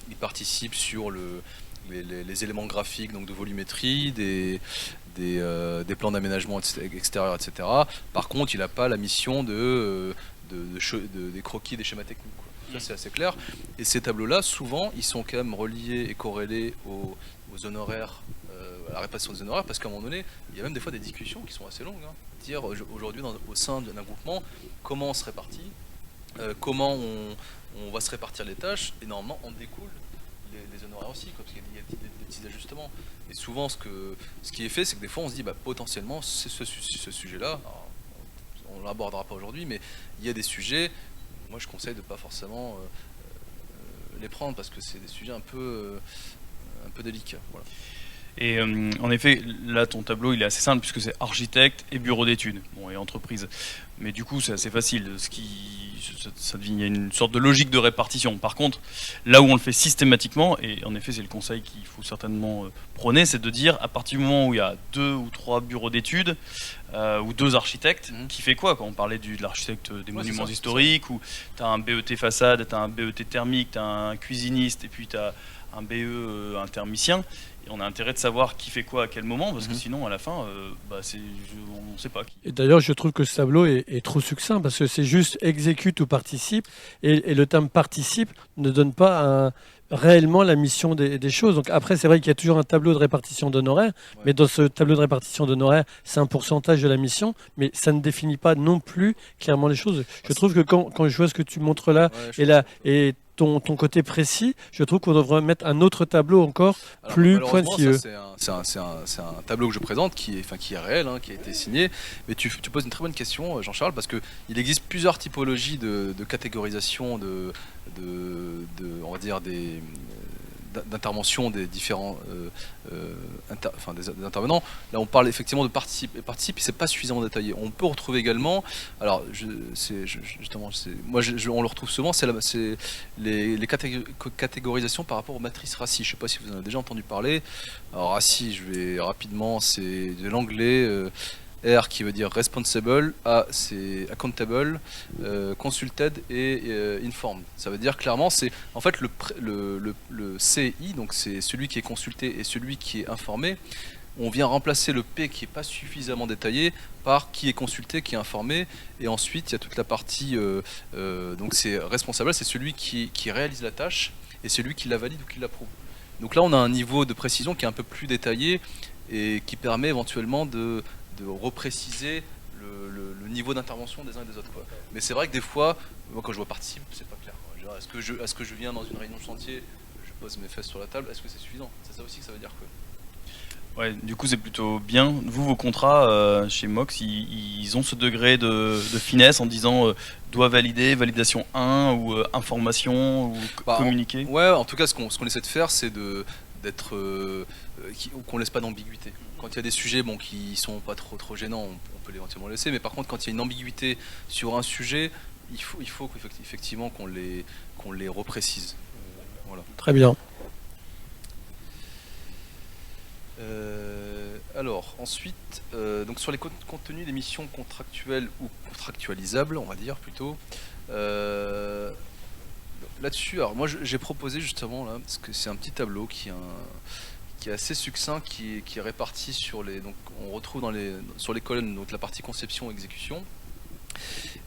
il participe sur les éléments graphiques, donc de volumétrie, des plans d'aménagement extérieur, etc. Par contre, il n'a pas la mission des croquis, des schémas techniques, quoi. Ça, c'est assez clair. Et ces tableaux-là, souvent, ils sont quand même reliés et corrélés aux honoraires, à la répartition des honoraires, parce qu'à un moment donné, il y a même des fois des discussions qui sont assez longues. Dire aujourd'hui, au sein d'un groupement, comment on se répartit, comment on va se répartir les tâches, et normalement, on découle les honoraires aussi, parce qu'il y a des petits ajustements. Et souvent, ce qui est fait, c'est que des fois, on se dit, potentiellement, c'est ce sujet-là, on ne l'abordera pas aujourd'hui, mais il y a des sujets, moi je conseille de ne pas forcément les prendre, parce que c'est des sujets un peu délicats. Voilà. Et en effet, là, ton tableau, il est assez simple puisque c'est architecte et bureau d'études, bon, et entreprise. Mais du coup, c'est assez facile. Ça devient une sorte de logique de répartition. Par contre, là où on le fait systématiquement, et en effet, c'est le conseil qu'il faut certainement prôner, c'est de dire à partir du moment où il y a 2 ou 3 bureaux d'études ou 2 architectes, qui fait quoi quand on parlait de l'architecte des monuments historiques, où tu as un BET façade, tu as un BET thermique, tu as un cuisiniste, et puis tu as un BE un thermicien. Et on a intérêt de savoir qui fait quoi à quel moment, parce que sinon, à la fin, on ne sait pas qui. Et d'ailleurs, je trouve que ce tableau est trop succinct parce que c'est juste exécute ou participe. Et le terme participe ne donne pas réellement la mission des choses. Donc après, c'est vrai qu'il y a toujours un tableau de répartition d'honoraires, mais dans ce tableau de répartition d'honoraires, c'est un pourcentage de la mission, mais ça ne définit pas non plus clairement les choses. Je trouve que quand je vois ce que tu montres là, et ton côté précis, je trouve qu'on devrait mettre un autre tableau encore plus pointilleux. C'est un tableau que je présente qui est réel, qui a été signé. Mais tu poses une très bonne question, Jean-Charles, parce qu'il existe plusieurs typologies de catégorisation on va dire d'intervention des différents des intervenants. Là, on parle effectivement de participe, et c'est pas suffisamment détaillé. On peut retrouver également, alors on le retrouve souvent, c'est les catégorisations par rapport aux matrices RACI. Je sais pas si vous en avez déjà entendu parler. Alors RACI, je vais rapidement, c'est de l'anglais. R qui veut dire responsible, A c'est accountable, consulted et informed. Ça veut dire clairement, c'est en fait le CI, donc c'est celui qui est consulté et celui qui est informé. On vient remplacer le P qui n'est pas suffisamment détaillé par qui est consulté, qui est informé, et ensuite il y a toute la partie, donc c'est responsable, c'est celui qui réalise la tâche et celui qui la valide ou qui l'approuve. Donc là on a un niveau de précision qui est un peu plus détaillé et qui permet éventuellement de repréciser le niveau d'intervention des uns et des autres, quoi. Mais c'est vrai que des fois, moi quand je vois participe, c'est pas clair. Est-ce que je viens dans une réunion de chantier, je pose mes fesses sur la table, est-ce que c'est suffisant? C'est ça aussi que ça veut dire, quoi. Ouais, du coup c'est plutôt bien. Vous, vos contrats chez Mox, ils ont ce degré de finesse en disant doit valider, validation 1 ou information ou communiquer. Ouais, en tout cas ce qu'on essaie de faire, c'est d'être qu'on laisse pas d'ambiguïté. Quand il y a des sujets qui sont pas trop gênants, on peut éventuellement laisser, mais par contre quand il y a une ambiguïté sur un sujet, il faut effectivement qu'on les reprécise. Voilà. Très bien. Alors ensuite, donc sur les contenus des missions contractuelles ou contractualisables, on va dire plutôt. Là-dessus, alors moi j'ai proposé justement là, parce que c'est un petit tableau qui est assez succinct, qui est réparti sur les, donc on retrouve sur les colonnes donc la partie conception exécution,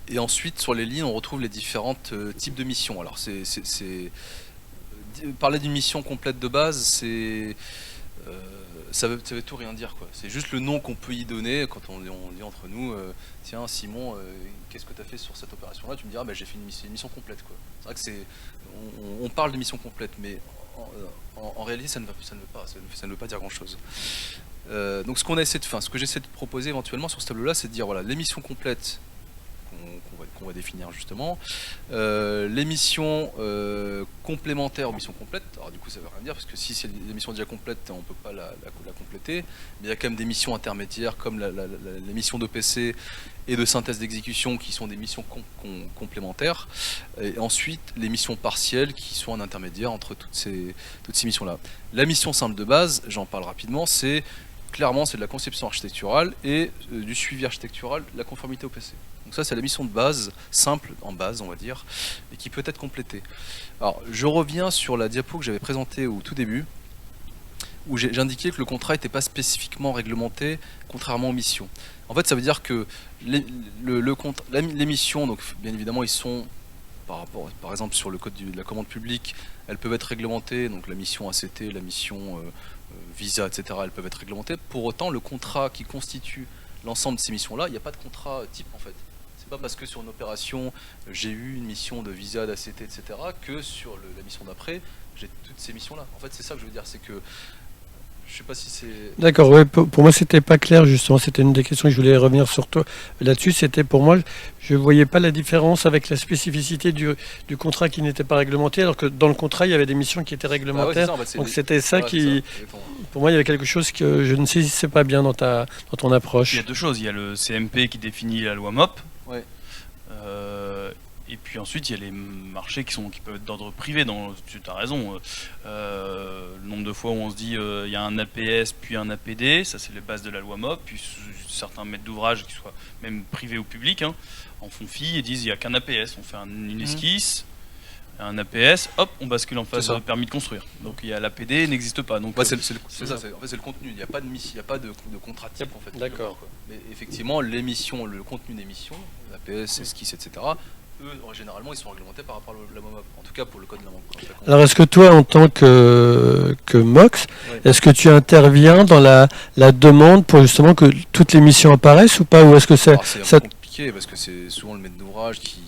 et ensuite sur les lignes on retrouve les différentes types de missions. Alors parler d'une mission complète de base, ça veut tout rien dire, quoi. C'est juste le nom qu'on peut y donner quand on dit entre nous, tiens Simon, qu'est-ce que tu as fait sur cette opération là, tu me diras j'ai fait une mission complète, quoi. C'est vrai que on parle de mission complète, mais en réalité ça ne veut pas dire grand chose. Donc ce que j'essaie de proposer éventuellement sur ce tableau là, c'est de dire voilà, les missions complètes qu'on va définir justement, les missions complémentaires aux missions complètes. Alors du coup ça veut rien dire, parce que si c'est des missions déjà complètes, on ne peut pas la compléter, mais il y a quand même des missions intermédiaires comme les missions d'EPC et de synthèse d'exécution qui sont des missions complémentaires, et ensuite les missions partielles qui sont un intermédiaire entre toutes ces missions là. La mission simple de base, j'en parle rapidement, clairement c'est de la conception architecturale et du suivi architectural, la conformité au PC. Donc ça c'est la mission de base, simple en base on va dire, et qui peut être complétée. Alors je reviens sur la diapo que j'avais présentée au tout début, où j'indiquais que le contrat n'était pas spécifiquement réglementé, contrairement aux missions. En fait ça veut dire que les missions, donc bien évidemment ils sont, par exemple sur le code de la commande publique, elles peuvent être réglementées, donc la mission ACT, la mission Visa, etc., elles peuvent être réglementées. Pour autant, le contrat qui constitue l'ensemble de ces missions-là, il n'y a pas de contrat type en fait. C'est pas parce que sur une opération, j'ai eu une mission de Visa, d'ACT, etc., que sur la mission d'après, j'ai toutes ces missions-là. En fait, c'est ça que je veux dire, c'est que Je sais pas si c'est... D'accord, ouais, pour moi c'était pas clair justement, c'était une des questions que je voulais revenir sur toi là-dessus, c'était pour moi, je voyais pas la différence avec la spécificité du contrat qui n'était pas réglementé, alors que dans le contrat il y avait des missions qui étaient Bah ouais, c'est réglementaires, ça, en fait, c'est donc des- c'était ça voilà, c'est ça, qui, exactement. pour moi il y avait quelque chose que je ne saisissais pas bien dans ton Il y approche. a deux choses. Il y a le CMP qui définit la loi MOP. Ouais. Et puis ensuite, il y a les marchés qui peuvent être d'ordre privé. Tu as raison. Le nombre de fois où on se dit il y a un APS puis un APD, ça c'est les bases de la loi MOP. Puis certains maîtres d'ouvrage, qui soient même privés ou publics, hein, en font fi et disent il n'y a qu'un APS. On fait une esquisse, un APS, hop, on bascule en phase C'est ça. permis de construire. Donc il y a l'APD n'existe pas. Donc Ouais, c'est ça, en fait, c'est le contenu. Il n'y a pas de mission, il n'y a pas de contrat type en fait. D'accord. Quoi. Mais effectivement, l'émission, le contenu d'émission, l'APS, esquisse, etc. Eux, généralement, ils sont réglementés par rapport à la MOP. En tout cas, pour le code de la MOP. Alors est-ce que toi en tant que MOX, Ouais. est-ce que tu interviens dans la demande pour justement que toutes les missions apparaissent ou pas, ou est-ce que Alors, c'est un ça peu compliqué parce que c'est souvent le maître d'ouvrage qui.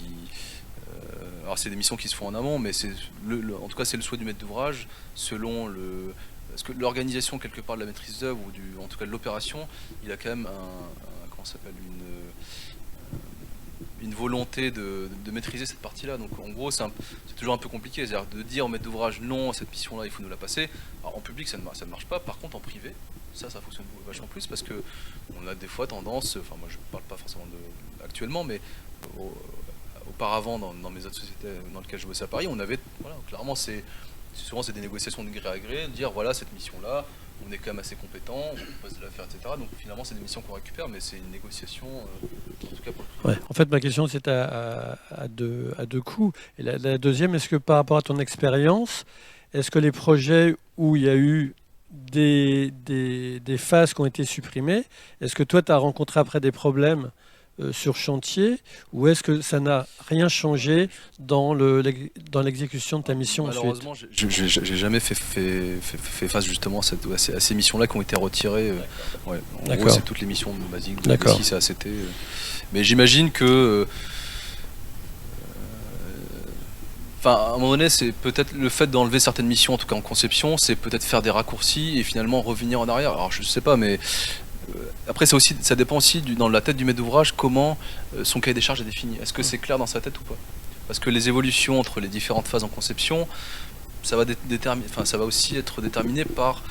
Alors c'est des missions qui se font en amont, mais c'est en tout cas c'est le souhait du maître d'ouvrage selon le. Parce que l'organisation quelque part de la maîtrise d'œuvre ou en tout cas de l'opération, il a quand même comment ça s'appelle une volonté de maîtriser cette partie-là. Donc en gros c'est toujours un peu compliqué, c'est-à-dire de dire au maître d'ouvrage non cette mission-là il faut nous la passer. Alors, en public ça ne marche pas, par contre en privé ça fonctionne vachement plus parce que on a des fois tendance, enfin moi je parle pas forcément actuellement, mais auparavant dans mes autres sociétés dans lesquelles je bossais à Paris, on avait clairement souvent c'est des négociations de gré à gré, de dire voilà cette mission là on est quand même assez compétent, on passe de la faire, etc. Donc finalement c'est des missions qu'on récupère, mais c'est une négociation en tout cas pour le Ouais. En fait, ma question c'était à deux coups. Et la deuxième, est-ce que par rapport à ton expérience, est-ce que les projets où il y a eu des phases qui ont été supprimées, est-ce que toi, tu as rencontré après des problèmes sur chantier, ou est-ce que ça n'a rien changé dans l'exécution de ta mission ensuite? Malheureusement, j'ai jamais fait face justement à ces missions-là qui ont été retirées. Ouais. En gros, D'accord. c'est toutes les missions basiques de D'accord. SI, ACT. Mais j'imagine que, enfin, à un moment donné, c'est peut-être le fait d'enlever certaines missions, en tout cas en conception, c'est peut-être faire des raccourcis et finalement revenir en arrière. Alors je sais pas, mais après ça dépend aussi dans la tête du maître d'ouvrage comment son cahier des charges est défini. Est-ce que c'est clair dans sa tête ou pas? Parce que les évolutions entre les différentes phases en conception, ça va ça va aussi être déterminé par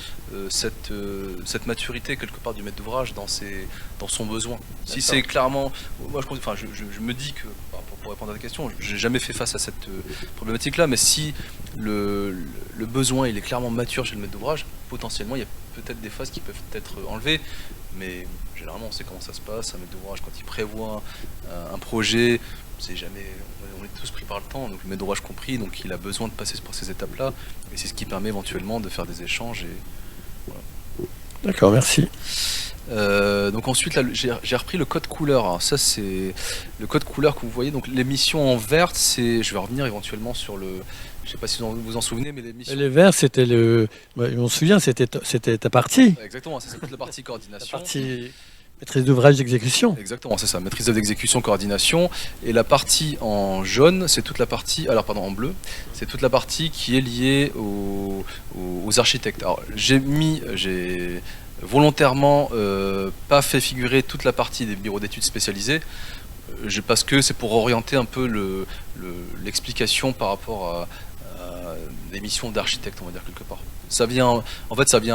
cette maturité quelque part du maître d'ouvrage dans son besoin. Si c'est clairement, moi je me dis que pour répondre à ta question, j'ai jamais fait face à cette problématique-là, mais si le besoin il est clairement mature chez le maître d'ouvrage, potentiellement il y a peut-être des phases qui peuvent être enlevées, mais généralement on sait comment ça se passe. Un maître d'ouvrage quand il prévoit un projet, c'est jamais, on est tous pris par le temps, donc le maître d'ouvrage compris, donc il a besoin de passer par ces étapes-là, et c'est ce qui permet éventuellement de faire des échanges. D'accord, merci. Donc ensuite là, j'ai repris le code couleur. Alors ça c'est le code couleur que vous voyez. Donc les missions en verte, je vais revenir éventuellement sur je sais pas si vous vous en souvenez, mais les missions. Et les verts, c'était on se souvient, c'était ta partie. Exactement, ça c'est toute la partie La coordination. partie maîtrise d'ouvrage d'exécution. Exactement, c'est ça, maîtrise d'œuvre d'exécution, coordination. Et la partie en jaune, c'est toute la partie, en bleu, c'est toute la partie qui est liée aux architectes. Alors j'ai volontairement pas fait figurer toute la partie des bureaux d'études spécialisés, parce que c'est pour orienter un peu l'explication par rapport à des missions d'architecte, on va dire quelque part. Ça vient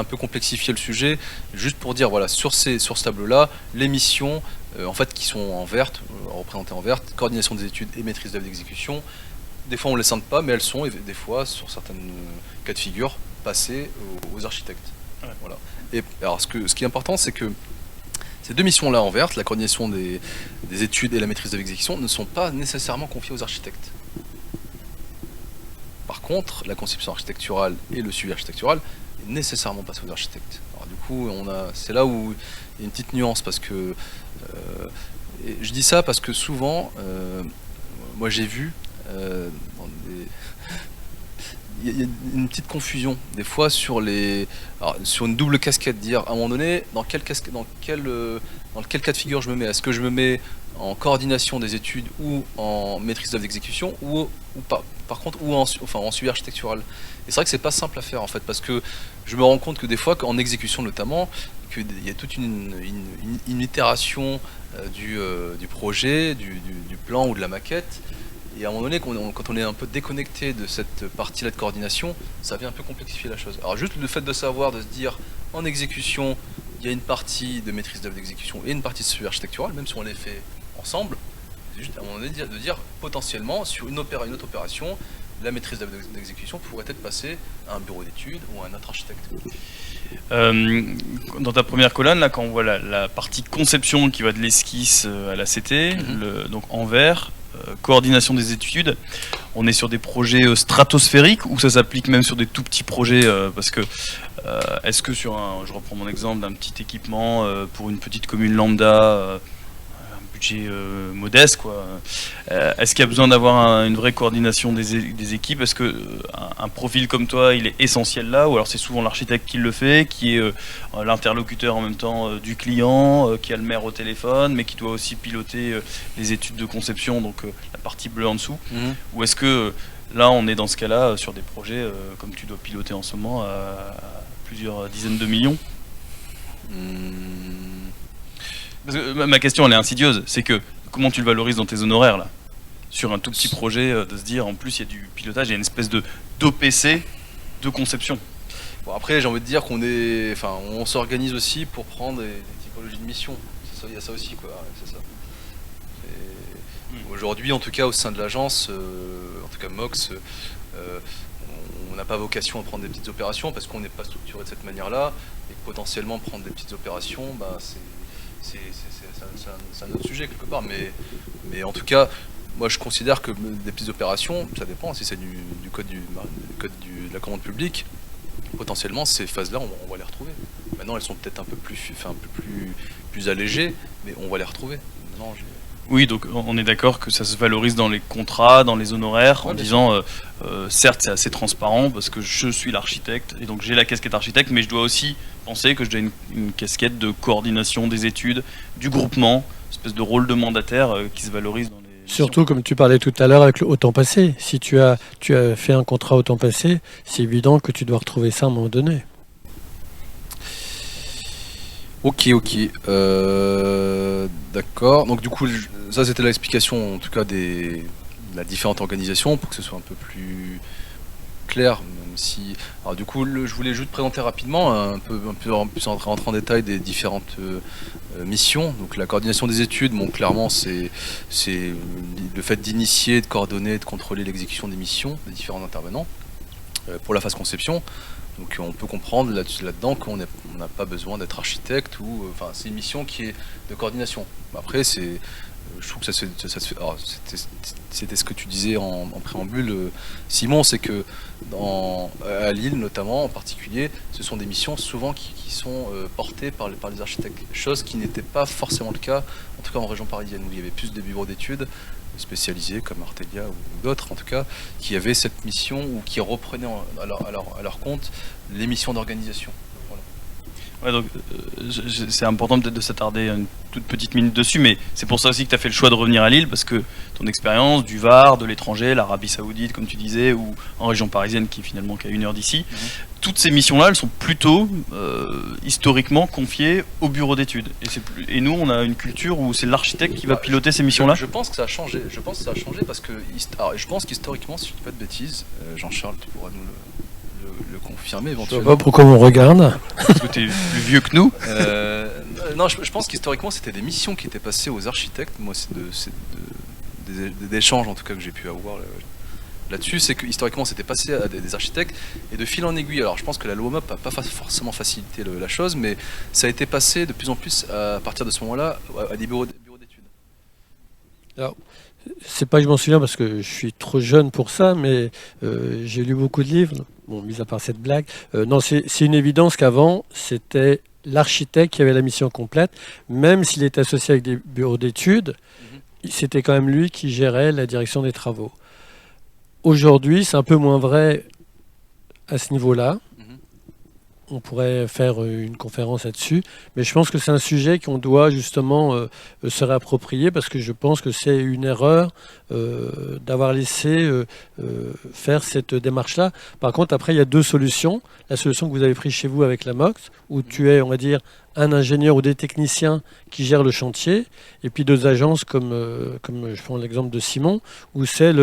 un peu complexifier le sujet, juste pour dire voilà, sur ce tableau-là, les missions en fait qui sont en verte, représentées en verte, coordination des études et maîtrise d'œuvre d'exécution. Des fois on ne les scinde pas, mais elles sont, et des fois, sur certains cas de figure, passées aux architectes. Ouais. Voilà. Et alors ce qui est important, c'est que ces deux missions-là en verte, la coordination des études et la maîtrise de l'exécution, ne sont pas nécessairement confiées aux architectes. Par contre, la conception architecturale et le suivi architectural est nécessairement passé aux architectes. Alors du coup, c'est là où il y a une petite nuance, parce que et je dis ça parce que souvent, moi j'ai vu il y a une petite confusion des fois sur une double casquette, dire à un moment donné dans quel cas de figure je me mets. Est-ce que je me mets en coordination des études ou en maîtrise d'œuvre d'exécution ou pas? par contre, ou en suivi architectural. Et c'est vrai que c'est pas simple à faire en fait, parce que je me rends compte que des fois, en exécution notamment, qu'il y a toute une itération du projet, du plan ou de la maquette. Et à un moment donné, quand on est un peu déconnecté de cette partie-là de coordination, ça vient un peu complexifier la chose. Alors juste le fait de savoir, de se dire, en exécution, il y a une partie de maîtrise d'œuvre d'exécution et une partie de suivi architectural, même si on les fait ensemble, c'est juste à un moment donné de dire potentiellement, sur une autre opération, la maîtrise d'œuvre d'exécution pourrait être passée à un bureau d'études ou à un autre architecte. Dans ta première colonne, là, quand on voit la partie conception qui va de l'esquisse à la CT, donc en vert, coordination des études, on est sur des projets stratosphériques ou ça s'applique même sur des tout petits projets parce que est-ce que je reprends mon exemple d'un petit équipement pour une petite commune lambda, budget modeste, quoi. Est-ce qu'il y a besoin d'avoir une vraie coordination des équipes? Est-ce que un profil comme toi, il est essentiel là, ou alors c'est souvent l'architecte qui le fait, qui est l'interlocuteur en même temps du client, qui a le maire au téléphone, mais qui doit aussi piloter les études de conception, donc la partie bleue en dessous? Ou est-ce que là, on est dans ce cas-là sur des projets comme tu dois piloter en ce moment à plusieurs dizaines de millions? Parce que ma question, elle est insidieuse. C'est que comment tu le valorises dans tes honoraires là, sur un tout petit projet, de se dire en plus il y a du pilotage, il y a une espèce d'OPC de conception. Bon, après, j'ai envie de dire on s'organise aussi pour prendre des typologies de missions. Il y a ça aussi, quoi. C'est ça. Aujourd'hui, en tout cas, au sein de l'agence, en tout cas MOX, on n'a pas vocation à prendre des petites opérations parce qu'on n'est pas structuré de cette manière-là, et que potentiellement prendre des petites opérations, c'est un autre sujet quelque part, mais en tout cas, moi je considère que des petites opérations, ça dépend, si c'est du code de la commande publique, potentiellement ces phases-là, on va les retrouver. Maintenant, elles sont peut-être un peu plus allégées, mais on va les retrouver. Maintenant, oui, donc on est d'accord que ça se valorise dans les contrats, dans les honoraires, en disant certes c'est assez transparent parce que je suis l'architecte et donc j'ai la casquette architecte, mais je dois aussi penser que je dois une casquette de coordination des études, du groupement, espèce de rôle de mandataire qui se valorise dans les... Surtout comme tu parlais tout à l'heure avec le au temps passé. Si tu as fait un contrat au temps passé, c'est évident que tu dois retrouver ça à un moment donné. Ok. D'accord. Donc du coup, ça c'était l'explication en tout cas de la différente organisation pour que ce soit un peu plus clair. Même si, alors du coup, je voulais juste présenter rapidement un peu plus rentrer en détail des différentes missions. Donc la coordination des études, bon clairement c'est le fait d'initier, de coordonner, de contrôler l'exécution des missions des différents intervenants pour la phase conception. Donc on peut comprendre là-dedans qu'on n'a pas besoin d'être architecte ou enfin c'est une mission qui est de coordination. Après je trouve que ça se fait. Alors, c'était ce que tu disais en préambule, Simon, c'est que à Lille notamment en particulier, ce sont des missions souvent qui sont portées par les architectes, chose qui n'était pas forcément le cas, en tout cas en région parisienne où il y avait plus de bureaux d'études spécialisés comme Artelia ou d'autres en tout cas, qui avaient cette mission ou qui reprenaient à leur compte les missions d'organisation. Ouais, donc c'est important peut-être de s'attarder une toute petite minute dessus, mais c'est pour ça aussi que tu as fait le choix de revenir à Lille, parce que ton expérience du Var, de l'étranger, l'Arabie Saoudite comme tu disais, ou en région parisienne qui est finalement qu'à 1 heure d'ici, toutes ces missions-là, elles sont plutôt historiquement confiées au bureau d'études. Et nous, on a une culture où c'est l'architecte qui va piloter ces missions-là. Je pense que ça a changé. Je pense parce que je pense qu'historiquement, si je ne dis pas de bêtises, Jean-Charles, tu pourras nous le confirmer éventuellement. Je sais pas pourquoi on regarde. Parce que tu es plus vieux que nous. Non, je pense qu'historiquement, c'était des missions qui étaient passées aux architectes. Moi, c'est des échanges en tout cas que j'ai pu avoir là-dessus, c'est que historiquement, c'était passé à des architectes et de fil en aiguille. Alors, je pense que la loi MOP n'a pas forcément facilité la chose, mais ça a été passé de plus en plus à partir de ce moment-là à des bureaux d'études. Alors, c'est pas que je m'en souviens parce que je suis trop jeune pour ça, mais j'ai lu beaucoup de livres. Bon, mis à part cette blague. Non, c'est une évidence qu'avant, c'était l'architecte qui avait la mission complète, même s'il était associé avec des bureaux d'études, c'était quand même lui qui gérait la direction des travaux. Aujourd'hui, c'est un peu moins vrai à ce niveau-là. on pourrait faire une conférence là-dessus. Mais je pense que c'est un sujet qu'on doit justement se réapproprier parce que je pense que c'est une erreur d'avoir laissé faire cette démarche-là. Par contre, après, il y a deux solutions. La solution que vous avez prise chez vous avec la MOX, où tu es, on va dire, un ingénieur ou des techniciens qui gèrent le chantier, et puis deux agences comme je prends l'exemple de Simon, où c'est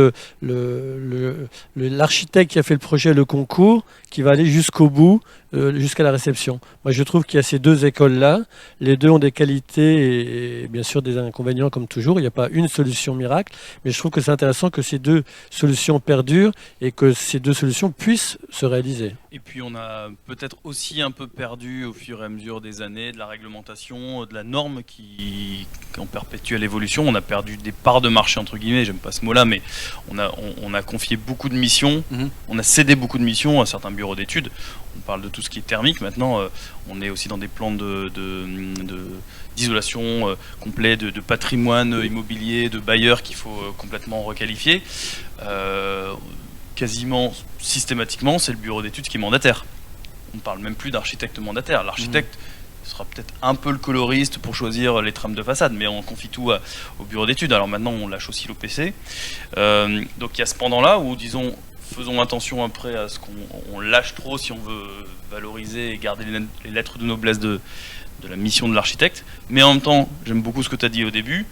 l'architecte qui a fait le projet, le concours, qui va aller jusqu'au bout, jusqu'à la réception. Moi, je trouve qu'il y a ces deux écoles-là. Les deux ont des qualités et bien sûr des inconvénients comme toujours. Il n'y a pas une solution miracle, mais je trouve que c'est intéressant que ces deux solutions perdurent et que ces deux solutions puissent se réaliser. Et puis on a peut-être aussi un peu perdu au fur et à mesure des années de la réglementation, de la norme qui en perpétuelle évolution. On a perdu des parts de marché entre guillemets, j'aime pas ce mot-là, mais on a confié beaucoup de missions, on a cédé beaucoup de missions à certains bureaux d'études. On parle de tout ce qui est thermique maintenant, on est aussi dans des plans d'isolation complet, de patrimoine immobilier, de bailleurs qu'il faut complètement requalifier. Quasiment systématiquement, c'est le bureau d'études qui est mandataire. On ne parle même plus d'architecte mandataire. L'architecte sera peut-être un peu le coloriste pour choisir les trames de façade, mais on confie tout au bureau d'études. Alors maintenant, on lâche aussi l'OPC. Donc il y a ce pendant-là où, disons, faisons attention après à ce qu'on lâche trop si on veut valoriser et garder les lettres de noblesse de la mission de l'architecte. Mais en même temps, j'aime beaucoup ce que tu as dit au début.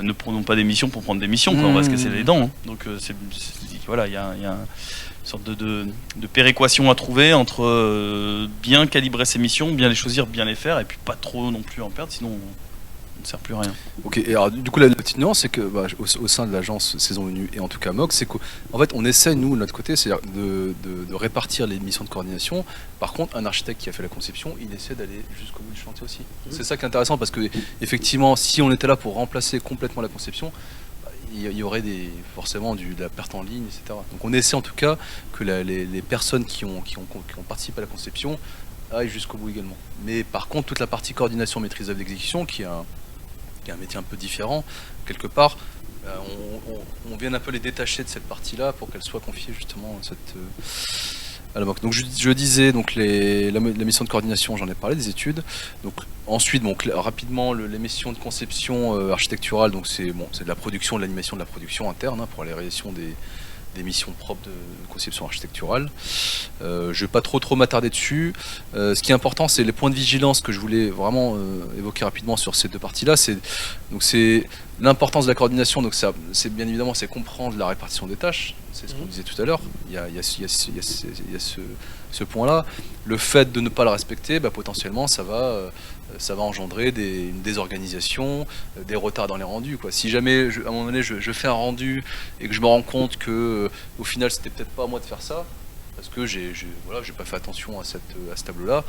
Ne prenons pas des missions pour prendre des missions, quoi. On va se casser les dents. Hein. Donc voilà, il y a une sorte de péréquation à trouver entre bien calibrer ses missions, bien les choisir, bien les faire, et puis pas trop non plus en perdre, sinon on ne sert plus à rien. Ok, et alors du coup la petite nuance, c'est que au sein de l'agence Saison Venue et en tout cas MOX, c'est qu'en fait on essaie nous de notre côté, c'est-à-dire de répartir les missions de coordination. Par contre, un architecte qui a fait la conception, il essaie d'aller jusqu'au bout du chantier aussi. C'est ça qui est intéressant parce que effectivement, si on était là pour remplacer complètement la conception, il y aurait forcément de la perte en ligne, etc. Donc on essaie en tout cas que les personnes qui ont participé à la conception aillent jusqu'au bout également. Mais par contre, toute la partie coordination, maîtrise d'œuvre, d'exécution, qui est un métier un peu différent, quelque part, on vient un peu les détacher de cette partie-là pour qu'elle soit confiée justement à la MOC. Donc je disais, donc la mission de coordination, j'en ai parlé, des études. Donc ensuite, rapidement, les missions de conception architecturale, donc c'est de la production, de l'animation de la production interne pour la réalisation des missions propres de conception architecturale. Je ne vais pas trop m'attarder dessus. Ce qui est important, c'est les points de vigilance que je voulais vraiment évoquer rapidement sur ces deux parties-là. C'est l'importance de la coordination. Donc c'est bien évidemment, c'est comprendre la répartition des tâches. C'est ce qu'on disait tout à l'heure. Il y a ce point-là. Le fait de ne pas la respecter, potentiellement, ça va engendrer une désorganisation, des retards dans les rendus, quoi. Si jamais, à un moment donné, je fais un rendu et que je me rends compte que au final, c'était peut-être pas à moi de faire ça, parce que j'ai pas fait attention à ce tableau-là,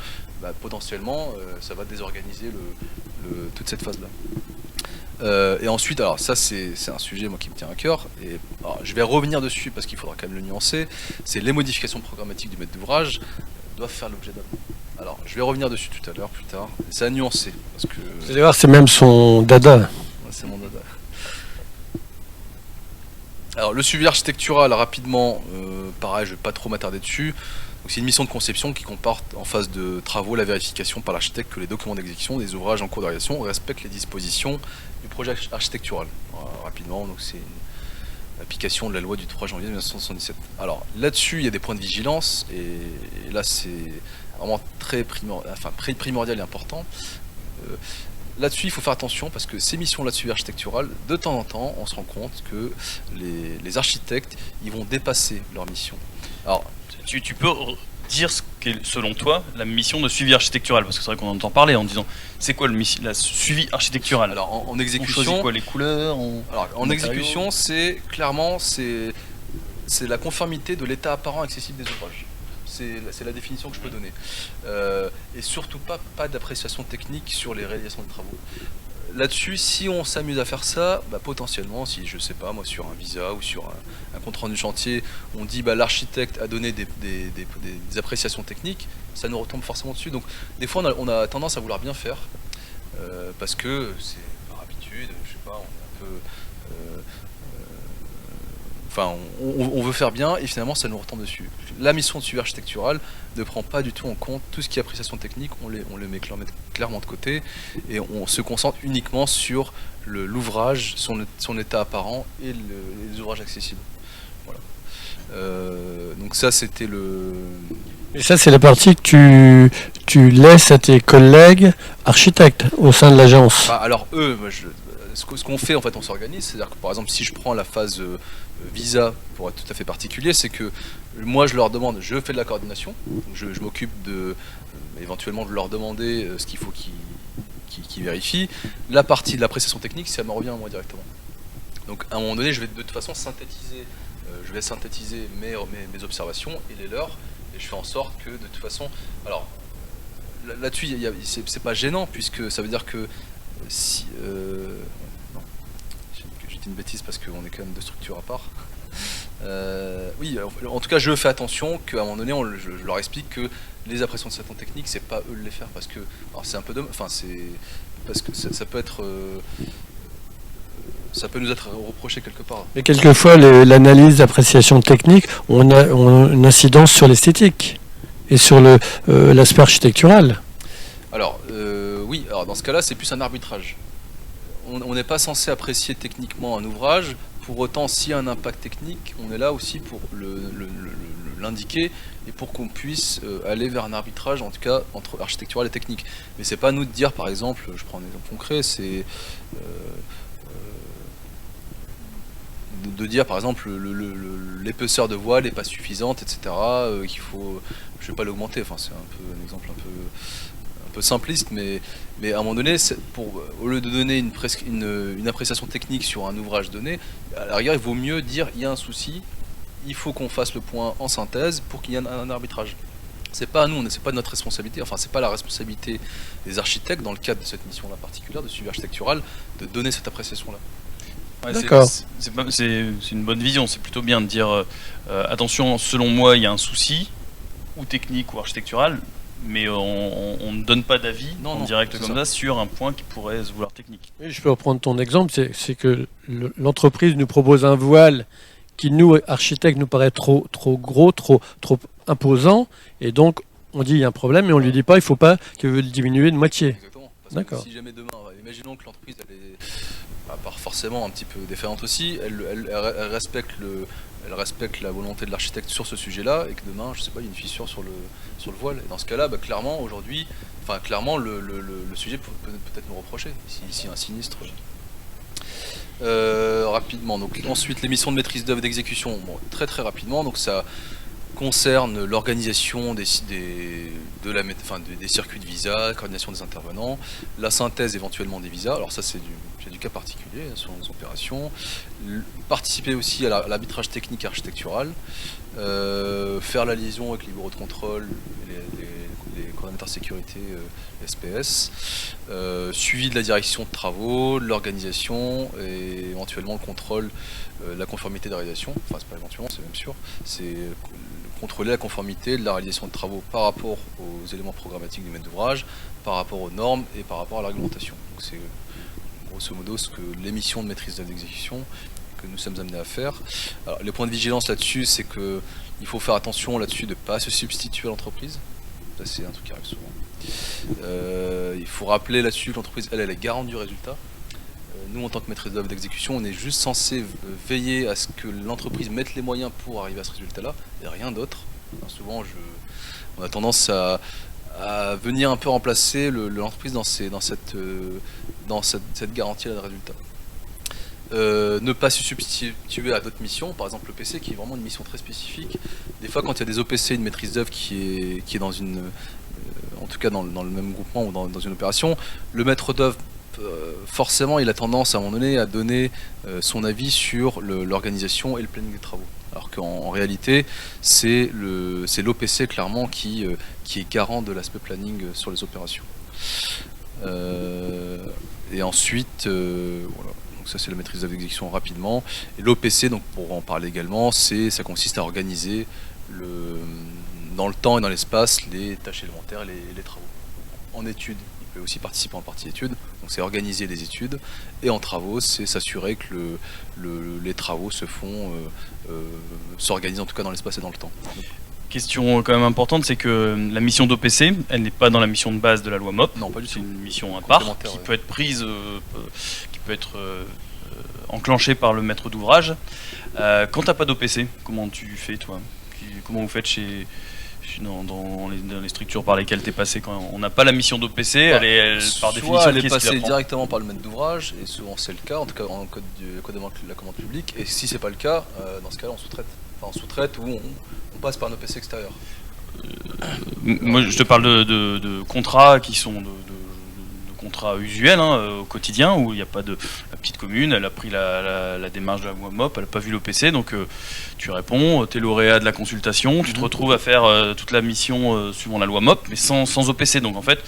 potentiellement, ça va désorganiser toute cette phase-là. Et ensuite, alors ça c'est un sujet moi qui me tient à cœur, et alors, je vais revenir dessus parce qu'il faudra quand même le nuancer, c'est les modifications programmatiques du maître d'ouvrage doivent faire l'objet d'un. Alors je vais revenir dessus tout à l'heure, plus tard, c'est à nuancer, parce que... Vous allez voir, c'est même son dada. Ouais, c'est mon dada. Alors le suivi architectural, rapidement, pareil, je vais pas trop m'attarder dessus. C'est une mission de conception qui comporte en phase de travaux la vérification par l'architecte que les documents d'exécution des ouvrages en cours de réalisation respectent les dispositions du projet architectural. Voilà, rapidement, donc c'est une application de la loi du 3 janvier 1977. Alors là-dessus, il y a des points de vigilance et là c'est vraiment très primordial et important. Là-dessus, il faut faire attention parce que ces missions-là de suivi architectural, de temps en temps, on se rend compte que les architectes, ils vont dépasser leur mission. Alors, tu peux dire ce qu'est, selon toi, la mission de suivi architectural, parce que c'est vrai qu'on entend parler en disant c'est quoi la suivi architectural. Alors en exécution, on choisit quoi, les couleurs, alors, en exécution, c'est clairement c'est la conformité de l'état apparent accessible des ouvrages. C'est la définition que je peux donner. Et surtout pas d'appréciation technique sur les réalisations de travaux. Là-dessus, si on s'amuse à faire ça, potentiellement, si je sais pas, moi sur un visa ou sur un compte rendu chantier, on dit l'architecte a donné des appréciations techniques, ça nous retombe forcément dessus. Donc des fois on a tendance à vouloir bien faire, parce que c'est par habitude, je sais pas, on est un peu enfin, on veut faire bien et finalement ça nous retombe dessus. La mission de suivi architectural ne prend pas du tout en compte tout ce qui est appréciation technique, on les met clairement de côté et on se concentre uniquement sur l'ouvrage, son état apparent et les ouvrages accessibles. Voilà. Donc ça c'était le... Et ça, c'est la partie que tu laisses à tes collègues architectes au sein de l'agence. Alors eux, ce qu'on fait en fait, on s'organise, c'est-à-dire que par exemple si je prends la phase visa pour être tout à fait particulier, c'est que moi je leur demande, je fais de la coordination, donc je m'occupe de éventuellement de leur demander ce qu'il faut qu'ils vérifient. La partie de l'appréciation technique, ça me revient à moi directement. Donc à un moment donné, je vais de toute façon synthétiser mes observations et les leurs, et je fais en sorte que de toute façon, alors là-dessus c'est pas gênant puisque ça veut dire que si non, j'ai dit une bêtise parce qu'on est quand même deux structures à part. Oui, en tout cas je fais attention qu'à un moment donné je leur explique que les appréciations techniques c'est pas eux de les faire parce que c'est un peu enfin c'est parce que ça peut être ça peut nous être reproché quelque part. Mais quelquefois, l'analyse d'appréciation technique on a une incidence sur l'esthétique et sur l'aspect architectural. Alors oui, alors dans ce cas-là c'est plus un arbitrage. On n'est pas censé apprécier techniquement un ouvrage. Pour autant, s'il y a un impact technique, on est là aussi pour l'indiquer et pour qu'on puisse aller vers un arbitrage, en tout cas entre architectural et technique. Mais c'est pas à nous de dire, par exemple, je prends un exemple concret, c'est de dire par exemple l'épaisseur de voile n'est pas suffisante, etc. Qu'il faut, je vais pas l'augmenter. Enfin, c'est un exemple un peu simpliste, mais à un moment donné, au lieu de donner une appréciation technique sur un ouvrage donné, à la rigueur, il vaut mieux dire il y a un souci, il faut qu'on fasse le point en synthèse pour qu'il y ait un arbitrage. C'est pas à nous, c'est pas notre responsabilité, enfin c'est pas la responsabilité des architectes dans le cadre de cette mission-là particulière de suivi architectural de donner cette appréciation-là. Ouais, D'accord. C'est une bonne vision, c'est plutôt bien de dire attention, selon moi il y a un souci, ou technique ou architectural, mais on ne donne pas d'avis en direct comme ça sur un point qui pourrait se vouloir technique. Oui, je peux reprendre ton exemple, c'est que l'entreprise nous propose un voile qui, nous, architectes, nous paraît trop gros, trop imposant, et donc on dit il y a un problème, mais on ne lui dit pas, il ne faut pas qu'il veut le diminuer de moitié. Exactement. Parce que si jamais demain, imaginons que l'entreprise est pas forcément un petit peu défaillante aussi, elle respecte la volonté de l'architecte sur ce sujet-là, et que demain, je sais pas, il y a une fissure sur le voile. Et dans ce cas-là, clairement, aujourd'hui, le sujet peut peut-être nous reprocher, si un sinistre... rapidement, donc ensuite les missions de maîtrise d'œuvre d'exécution, très rapidement, donc ça concerne l'organisation des circuits de visa, la coordination des intervenants, la synthèse éventuellement des visas, alors ça c'est du cas particulier sur les opérations, participer aussi à l'arbitrage technique architectural, faire la liaison avec les bureaux de contrôle, les coordinateurs sécurité SPS, suivi de la direction de travaux, de l'organisation et éventuellement le contrôle de la conformité de la réalisation, enfin c'est pas éventuellement, c'est même sûr, c'est contrôler la conformité de la réalisation de travaux par rapport aux éléments programmatiques du maître d'ouvrage, par rapport aux normes et par rapport à la réglementation. Donc c'est grosso modo ce que les missions de maîtrise d'œuvre d'exécution que nous sommes amenés à faire. Alors, les points de vigilance là-dessus, c'est que il faut faire attention là-dessus de ne pas se substituer à l'entreprise. Ça c'est un truc qui arrive souvent. Il faut rappeler là-dessus que l'entreprise, elle est garante du résultat. Nous, en tant que maîtrise d'œuvre d'exécution, on est juste censé veiller à ce que l'entreprise mette les moyens pour arriver à ce résultat-là, et rien d'autre. Souvent, on a tendance à venir un peu remplacer l'entreprise dans cette garantie-là de résultat. Ne pas se substituer à d'autres missions, par exemple l'EPC qui est vraiment une mission très spécifique. Des fois quand il y a des OPC, une maîtrise d'œuvre qui est dans une, en tout cas dans le même groupement ou dans une opération, le maître d'œuvre forcément il a tendance à un moment donné à donner son avis sur l'organisation et le planning des travaux. Alors qu'en réalité c'est l'OPC clairement qui est garant de l'aspect planning sur les opérations. Et ensuite voilà. Donc ça c'est la maîtrise d'exécution rapidement. Et l'OPC, donc pour en parler également, ça consiste à organiser dans le temps et dans l'espace les tâches élémentaires et les travaux. En études peut aussi participer en partie études. Donc c'est organiser les études. Et en travaux, c'est s'assurer que les travaux s'organisent en tout cas dans l'espace et dans le temps. Question quand même importante, c'est que la mission d'OPC, elle n'est pas dans la mission de base de la loi MOP. Non, pas du C'est tout. une mission à part qui Ouais. peut être prise, qui peut être enclenchée par le maître d'ouvrage. Quand t'as pas d'OPC, comment tu fais toi? Comment vous faites dans les structures par lesquelles tu es passé quand on n'a pas la mission d'OPC, elle, par définition, elle est qui est-ce qui passée la prend? directement par le maître d'ouvrage, et souvent c'est le cas, en tout cas en code de la commande publique, et si c'est pas le cas, dans ce cas-là on sous-traite. Enfin on sous-traite ou on passe par un OPC extérieur. Moi je te parle de contrats qui sont de contrats usuels au quotidien, où il n'y a pas de... La petite commune, elle a pris la démarche de la MOP, elle n'a pas vu l'OPC, donc tu réponds, tu es lauréat de la consultation, tu te retrouves à faire toute la mission suivant la loi MOP, mais sans OPC. Donc en fait,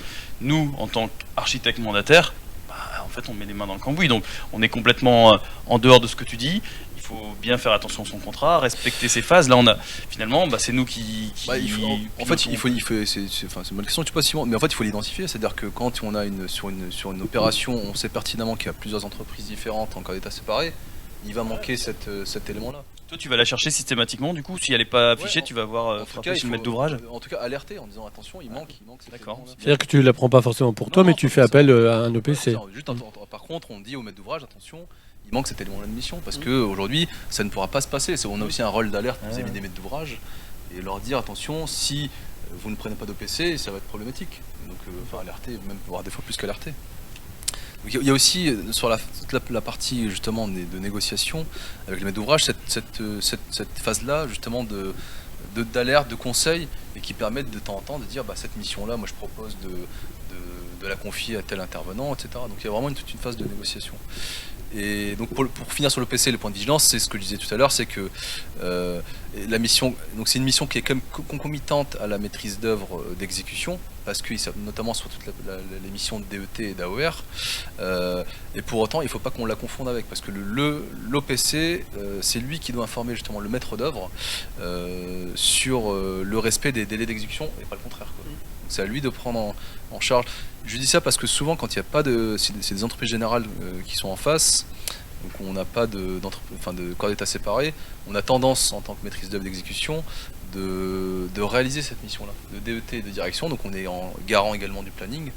nous, en tant qu'architectes mandataires, en fait, on met les mains dans le cambouis. Donc on est complètement en dehors de ce que tu dis. Il faut bien faire attention à son contrat, respecter ses phases. Là, on a finalement, c'est nous qui en fait, c'est une bonne question, tu poses Simon, mais en fait, il faut l'identifier. C'est-à-dire que quand on a sur une opération, on sait pertinemment qu'il y a plusieurs entreprises différentes en cas d'état séparé, il va manquer cet élément-là. Toi, tu vas la chercher systématiquement, du coup, si elle n'est pas affichée, tu vas voir frapper sur le maître d'ouvrage. En tout cas, alerter en disant attention, il manque cet D'accord. élément-là. C'est-à-dire que tu ne la prends pas forcément pour toi, mais tu fais appel à un OPC. Par contre, on dit au maître d'ouvrage, attention, il manque cet élément-là de mission, parce qu'aujourd'hui, ça ne pourra pas se passer. On a aussi un rôle d'alerte vis-à-vis des maîtres d'ouvrage, et leur dire, attention, si vous ne prenez pas d'OPC, ça va être problématique. Donc, alerter, même voire des fois plus qu'alerter. Il y a aussi, sur la partie justement de négociation avec les maîtres d'ouvrage, cette phase-là, justement, d'alerte, de conseil, et qui permettent de temps en temps de dire, cette mission-là, moi je propose de la confier à tel intervenant, etc. Donc il y a vraiment toute une phase de négociation. Et donc pour finir sur l'OPC, le point de vigilance, c'est ce que je disais tout à l'heure, c'est que la mission, donc c'est une mission qui est quand même concomitante à la maîtrise d'œuvre d'exécution, parce que notamment sur toutes les missions de DET et d'AOR, et pour autant il ne faut pas qu'on la confonde avec, parce que l'OPC, c'est lui qui doit informer justement le maître d'œuvre sur le respect des délais d'exécution, et pas le contraire, quoi. C'est à lui de prendre en charge. Je dis ça parce que souvent, quand il n'y a pas c'est des entreprises générales qui sont en face, donc on n'a pas de corps d'état séparé, on a tendance, en tant que maîtrise d'œuvre d'exécution, de réaliser cette mission-là, de DET et de direction. Donc on est en garant également du planning.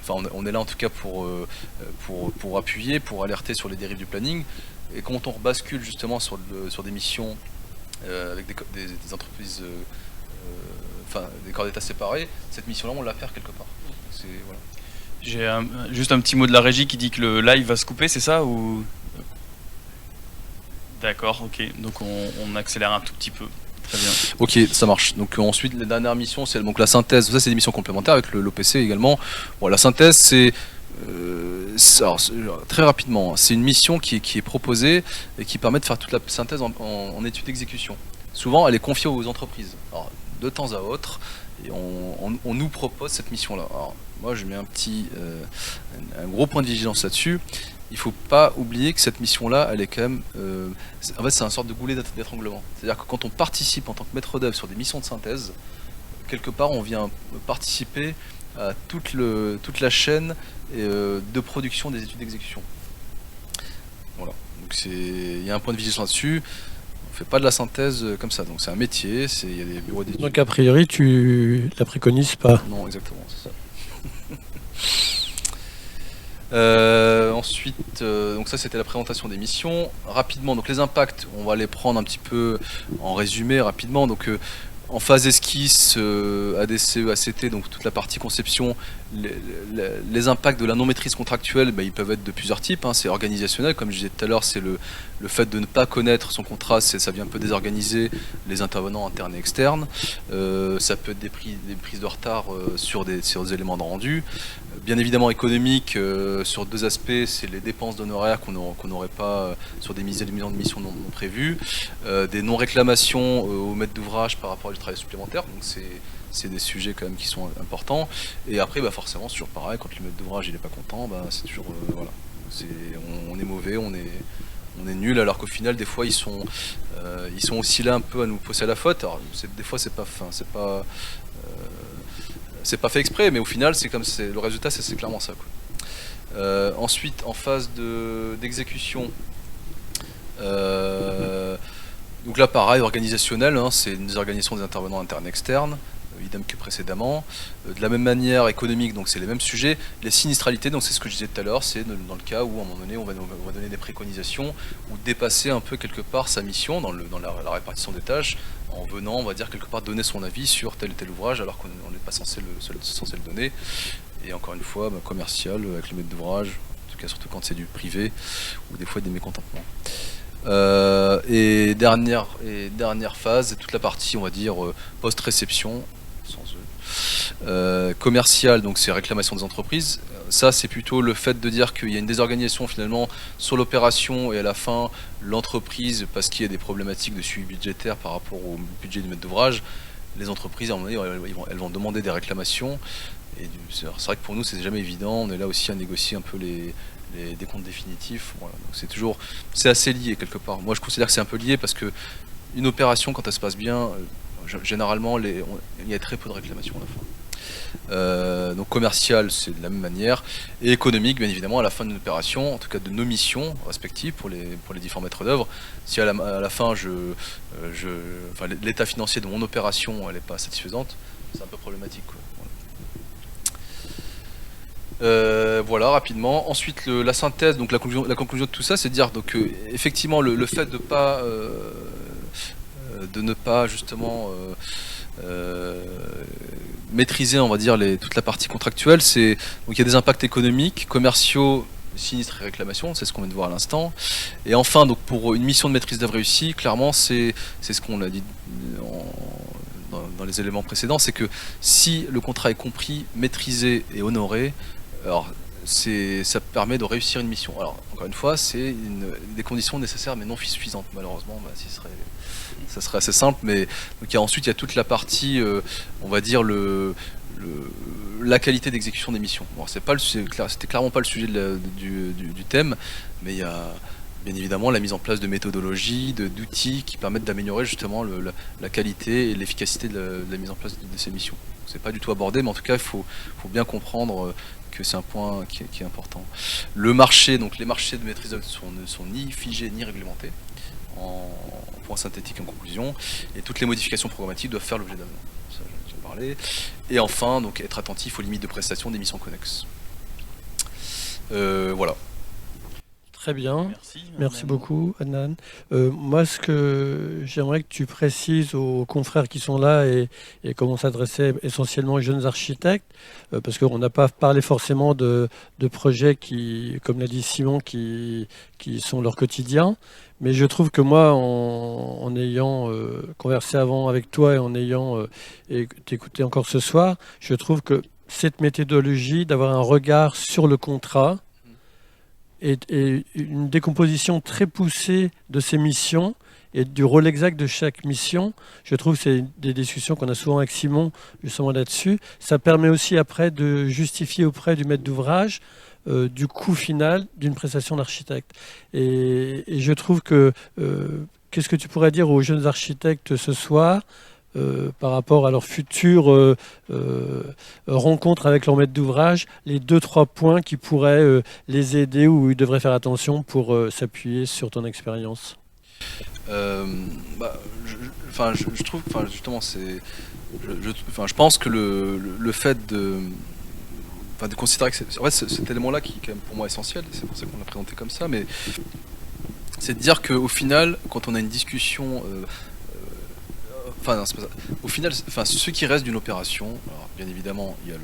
On est là en tout cas pour appuyer, pour alerter sur les dérives du planning. Et quand on rebascule justement sur des missions avec des entreprises, des corps d'état séparés, cette mission-là, on la perd quelque part. Voilà. J'ai juste un petit mot de la régie qui dit que le live va se couper, c'est ça ou... D'accord, ok. Donc on accélère un tout petit peu. Très bien. Ok, ça marche. Donc ensuite, la dernière mission, c'est donc la synthèse. Ça, c'est des missions complémentaires avec l'OPC également. Bon, la synthèse, c'est très rapidement, c'est une mission qui est proposée et qui permet de faire toute la synthèse en étude d'exécution. Souvent, elle est confiée aux entreprises. Alors, de temps à autre, et on nous propose cette mission-là. Alors, moi, je mets un gros point de vigilance là-dessus. Il ne faut pas oublier que cette mission-là, elle est quand même... en fait, c'est une sorte de goulet d'étranglement. C'est-à-dire que quand on participe en tant que maître d'œuvre sur des missions de synthèse, quelque part, on vient participer à toute la chaîne de production des études d'exécution. Voilà. Donc il y a un point de vigilance là-dessus. On fait pas de la synthèse comme ça. Donc c'est un métier, il y a des bureaux d'études. Donc a priori, tu la préconises pas. Non, exactement, c'est ça. Ensuite, donc ça c'était la présentation des missions. Rapidement, donc les impacts, on va les prendre un petit peu en résumé rapidement. Donc en phase esquisse, ADCE, ACT, donc toute la partie conception, les impacts de la non-maîtrise contractuelle, ils peuvent être de plusieurs types. C'est organisationnel, comme je disais tout à l'heure, c'est le fait de ne pas connaître son contrat, ça vient un peu désorganiser les intervenants internes et externes. Ça peut être des prises de retard sur des éléments de rendu. Bien évidemment économique, sur deux aspects, c'est les dépenses d'honoraires qu'on n'aurait pas sur des millions de missions non prévues, des non-réclamations au maître d'ouvrage par rapport à du travail supplémentaire, donc c'est des sujets quand même qui sont importants. Et après, forcément, c'est toujours pareil, quand le maître d'ouvrage il est pas content, c'est toujours voilà, on est mauvais, on est nul, alors qu'au final, des fois, ils sont aussi là un peu à nous pousser à la faute. Alors, des fois, c'est pas c'est pas fait exprès, mais au final, le résultat, c'est clairement ça, quoi. Ensuite, en phase d'exécution, donc là, pareil, organisationnel, hein, c'est une désorganisation des intervenants internes et externes, idem que précédemment. De la même manière, économique, donc c'est les mêmes sujets. Les sinistralités, donc c'est ce que je disais tout à l'heure, c'est dans le cas où à un moment donné, on va donner des préconisations ou dépasser un peu quelque part sa mission dans la répartition des tâches, en venant, on va dire, quelque part donner son avis sur tel ou tel ouvrage, alors qu'on n'est pas censé le donner. Et encore une fois, commercial, avec le maître d'ouvrage, en tout cas surtout quand c'est du privé, ou des fois des mécontentements. Et dernière phase, toute la partie, on va dire, post-réception, sans eux. Commercial, donc c'est réclamation des entreprises. Ça, c'est plutôt le fait de dire qu'il y a une désorganisation finalement sur l'opération et à la fin, l'entreprise, parce qu'il y a des problématiques de suivi budgétaire par rapport au budget du maître d'ouvrage, les entreprises, à un moment donné, elles vont demander des réclamations. Et c'est vrai que pour nous, c'est jamais évident. On est là aussi à négocier un peu les décomptes définitifs. Voilà. Donc c'est assez lié quelque part. Moi, je considère que c'est un peu lié parce que une opération, quand elle se passe bien, généralement, il y a très peu de réclamations à la fin. Donc commercial, c'est de la même manière, et économique, bien évidemment, à la fin d'une opération, en tout cas de nos missions respectives pour les différents maîtres d'œuvre. Si à la fin, l'état financier de mon opération, elle n'est pas satisfaisante, c'est un peu problématique, quoi. Voilà, rapidement. Ensuite, la synthèse, donc la conclusion de tout ça, c'est de dire donc effectivement le fait de ne pas justement maîtriser, on va dire, toute la partie contractuelle. Donc il y a des impacts économiques, commerciaux, sinistres et réclamations, c'est ce qu'on vient de voir à l'instant. Et enfin, donc pour une mission de maîtrise d'œuvre réussie, clairement, c'est ce qu'on a dit dans les éléments précédents, c'est que si le contrat est compris, maîtrisé et honoré, alors ça permet de réussir une mission. Alors encore une fois, c'est des conditions nécessaires mais non suffisantes, malheureusement. Ça serait assez simple, mais donc ensuite il y a toute la partie, on va dire la qualité d'exécution des missions. Bon, c'était clairement pas le sujet du thème, mais il y a bien évidemment la mise en place de méthodologies, d'outils qui permettent d'améliorer justement la qualité et l'efficacité de la mise en place de ces missions. C'est pas du tout abordé, mais en tout cas il faut bien comprendre que c'est un point qui est important. Le marché, donc les marchés de maîtrise d'œuvre ne sont ni figés ni réglementés, en point synthétique en conclusion, et toutes les modifications programmatiques doivent faire l'objet d'avenants. Ça, j'en ai parlé. Et enfin, donc être attentif aux limites de prestation des missions connexes. Voilà. Très bien, merci beaucoup Adnan. Moi, ce que j'aimerais que tu précises aux confrères qui sont là et comment s'adresser essentiellement aux jeunes architectes, parce qu'on n'a pas parlé forcément de projets qui, comme l'a dit Simon, qui sont leur quotidien, mais je trouve que moi, en ayant conversé avant avec toi et en ayant t'écouté encore ce soir, je trouve que cette méthodologie d'avoir un regard sur le contrat, et une décomposition très poussée de ces missions et du rôle exact de chaque mission. Je trouve que c'est des discussions qu'on a souvent avec Simon justement là-dessus. Ça permet aussi après de justifier auprès du maître d'ouvrage du coût final d'une prestation d'architecte. Et je trouve que qu'est-ce que tu pourrais dire aux jeunes architectes ce soir par rapport à leur future rencontre avec leur maître d'ouvrage, les 2-3 points qui pourraient les aider ou ils devraient faire attention pour s'appuyer sur ton expérience? Je trouve, justement, je pense que le fait de considérer que cet élément-là qui est quand même pour moi essentiel, c'est pour ça qu'on l'a présenté comme ça, mais c'est de dire qu'au final, quand on a une discussion au final, ce qui reste d'une opération, alors bien évidemment, il y a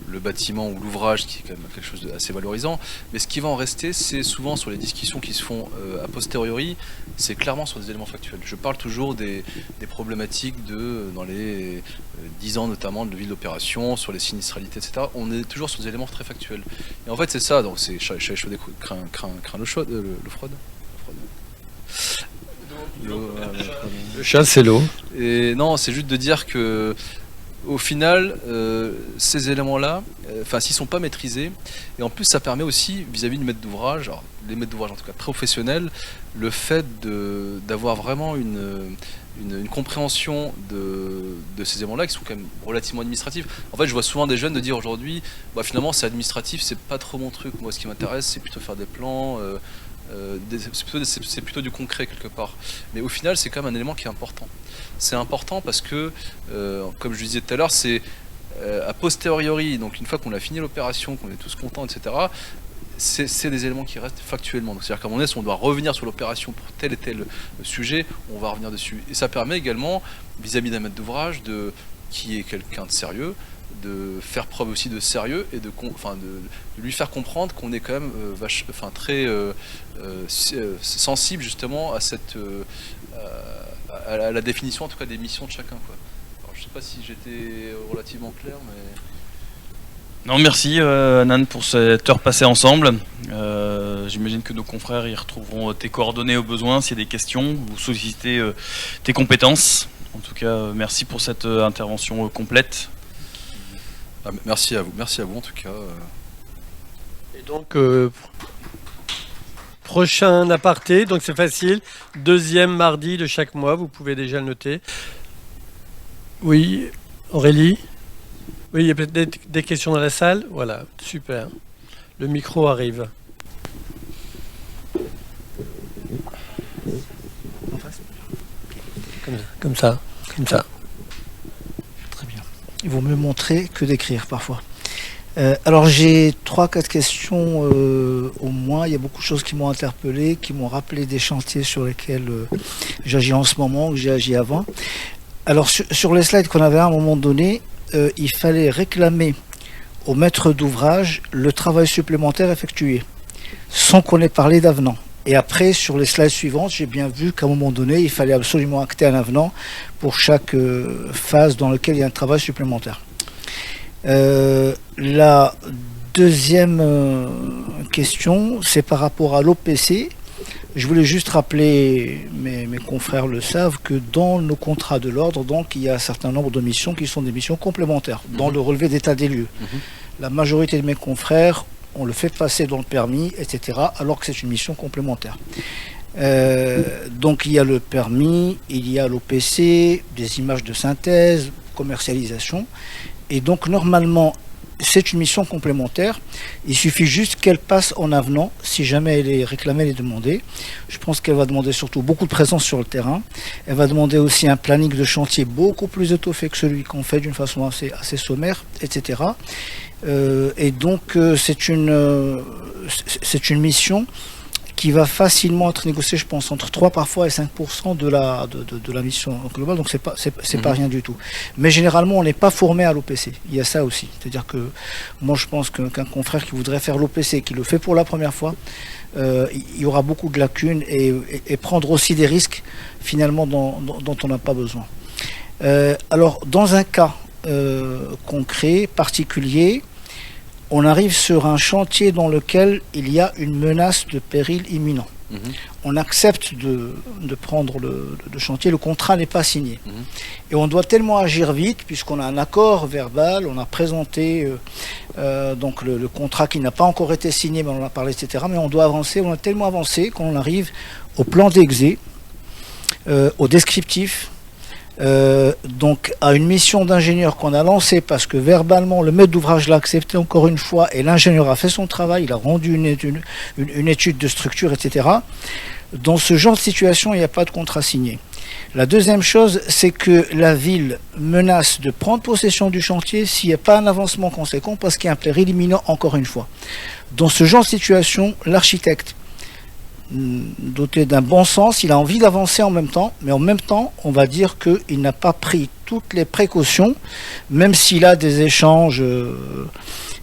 le bâtiment ou l'ouvrage qui est quand même quelque chose d'assez valorisant, mais ce qui va en rester, c'est souvent sur les discussions qui se font a posteriori, c'est clairement sur des éléments factuels. Je parle toujours des problématiques dans les 10 ans notamment de vie de l'opération, sur les sinistralités, etc. On est toujours sur des éléments très factuels. Et en fait, c'est ça, donc c'est chat échaudé craint l'eau chaude, le froid. Le chat, c'est l'eau. Et non, c'est juste de dire que au final, ces éléments-là, s'ils ne sont pas maîtrisés, et en plus ça permet aussi, vis-à-vis du maître d'ouvrage, alors, les maîtres d'ouvrage en tout cas professionnels, le fait d'avoir vraiment une compréhension de ces éléments-là qui sont quand même relativement administratifs. En fait, je vois souvent des jeunes de dire aujourd'hui, finalement c'est administratif, c'est pas trop mon truc, moi ce qui m'intéresse c'est plutôt faire des plans, c'est plutôt du concret quelque part. Mais au final c'est quand même un élément qui est important. C'est important parce que, comme je disais tout à l'heure, c'est a posteriori, donc une fois qu'on a fini l'opération, qu'on est tous contents, etc., c'est des éléments qui restent factuellement. C'est-à-dire qu'à un moment donné, si on doit revenir sur l'opération pour tel et tel sujet, on va revenir dessus. Et ça permet également, vis-à-vis d'un maître d'ouvrage, qui est quelqu'un de sérieux, de faire preuve aussi de sérieux et de lui faire comprendre qu'on est quand même très sensible justement à la définition en tout cas des missions de chacun, quoi. Alors, je sais pas si j'étais relativement clair, mais... Non, merci Nan pour cette heure passée ensemble. J'imagine que nos confrères y retrouveront tes coordonnées au besoin s'il y a des questions, ou solliciter tes compétences. En tout cas, merci pour cette intervention complète. Merci à vous en tout cas. Et donc, prochain aparté, donc c'est facile, 2e mardi de chaque mois, vous pouvez déjà le noter. Oui, Aurélie ? Oui, il y a peut-être des questions dans la salle. Voilà, super. Le micro arrive. Comme ça. Très bien. Il vaut mieux montrer que d'écrire parfois. Alors j'ai 3-4 questions au moins. Il y a beaucoup de choses qui m'ont interpellé, qui m'ont rappelé des chantiers sur lesquels j'agis en ce moment, que j'ai agi avant. Alors sur les slides qu'on avait à un moment donné, il fallait réclamer au maître d'ouvrage le travail supplémentaire effectué, sans qu'on ait parlé d'avenant. Et après, sur les slides suivantes, j'ai bien vu qu'à un moment donné, il fallait absolument acter un avenant pour chaque phase dans laquelle il y a un travail supplémentaire. La deuxième question, c'est par rapport à l'OPC. Je voulais juste rappeler, mes confrères le savent, que dans nos contrats de l'ordre, donc, il y a un certain nombre de missions qui sont des missions complémentaires, dans le relevé d'état des lieux. La majorité de mes confrères, on le fait passer dans le permis, etc., alors que c'est une mission complémentaire. Donc il y a le permis, il y a l'OPC, des images de synthèse, commercialisation, et donc normalement, c'est une mission complémentaire. Il suffit juste qu'elle passe en avenant si jamais elle est réclamée, elle est demandée. Je pense qu'elle va demander surtout beaucoup de présence sur le terrain. Elle va demander aussi un planning de chantier beaucoup plus étoffé que celui qu'on fait d'une façon assez sommaire, etc. Et donc c'est une mission qui va facilement être négociée, je pense, entre 3 parfois et 5% de la mission globale, donc c'est pas rien du tout. Mais généralement, on n'est pas formé à l'OPC. Il y a ça aussi. C'est-à-dire que moi, je pense qu'un confrère qui voudrait faire l'OPC, qui le fait pour la première fois, il y aura beaucoup de lacunes et prendre aussi des risques, finalement, dont on n'a pas besoin. Alors, dans un cas concret, particulier, on arrive sur un chantier dans lequel il y a une menace de péril imminent. On accepte de prendre le chantier, le contrat n'est pas signé. Et on doit tellement agir vite, puisqu'on a un accord verbal, on a présenté donc le contrat qui n'a pas encore été signé, mais on en a parlé, etc. Mais on doit avancer, on a tellement avancé qu'on arrive au plan d'exé, au descriptif, donc à une mission d'ingénieur qu'on a lancée parce que verbalement le maître d'ouvrage l'a accepté encore une fois et l'ingénieur a fait son travail, il a rendu une étude de structure, etc. Dans ce genre de situation, il n'y a pas de contrat signé. La deuxième chose, c'est que la ville menace de prendre possession du chantier s'il n'y a pas un avancement conséquent parce qu'il y a un péril imminent encore une fois. Dans ce genre de situation, l'architecte, doté d'un bon sens, il a envie d'avancer en même temps, mais en même temps, on va dire qu'il n'a pas pris toutes les précautions, même s'il a des échanges,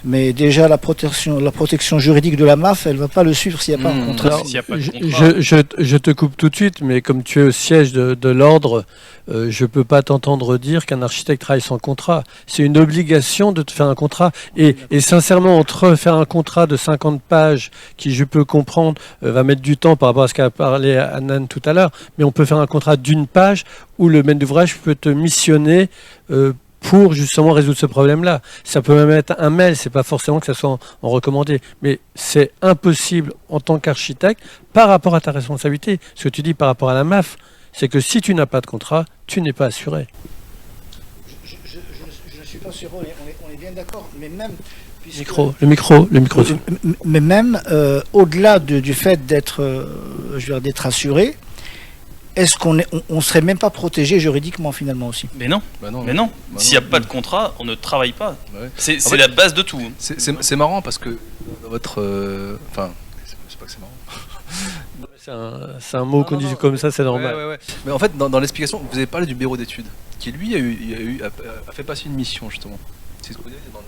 mais déjà la protection juridique de la MAF, elle ne va pas le suivre s'il n'y a pas un contrat. Je te coupe tout de suite, mais comme tu es au siège de l'ordre, je ne peux pas t'entendre dire qu'un architecte travaille sans contrat. C'est une obligation de te faire un contrat. Et sincèrement, entre faire un contrat de 50 pages, qui je peux comprendre, va mettre du temps par rapport à ce qu'a parlé Annan tout à l'heure, mais on peut faire un contrat d'1 page où le maître d'ouvrage peut te missionner pour justement résoudre ce problème-là. Ça peut même être un mail, c'est pas forcément que ça soit en recommandé, mais c'est impossible en tant qu'architecte par rapport à ta responsabilité. Ce que tu dis par rapport à la MAF, c'est que si tu n'as pas de contrat, tu n'es pas assuré. Je ne suis pas sûr, on est bien d'accord, mais même... Le micro. Mais même au-delà du fait d'être d'être assuré, est-ce qu'on serait même pas protégé juridiquement finalement aussi? Mais non. S'il n'y a pas de contrat, on ne travaille pas. Ouais. C'est la base de tout. C'est marrant parce que dans votre... Enfin, c'est pas que c'est marrant. C'est un mot qu'on dit comme ça, c'est normal. Ouais. Mais en fait, dans l'explication, vous avez parlé du bureau d'études, qui lui a fait passer une mission justement. C'est ce que vous avez dans le...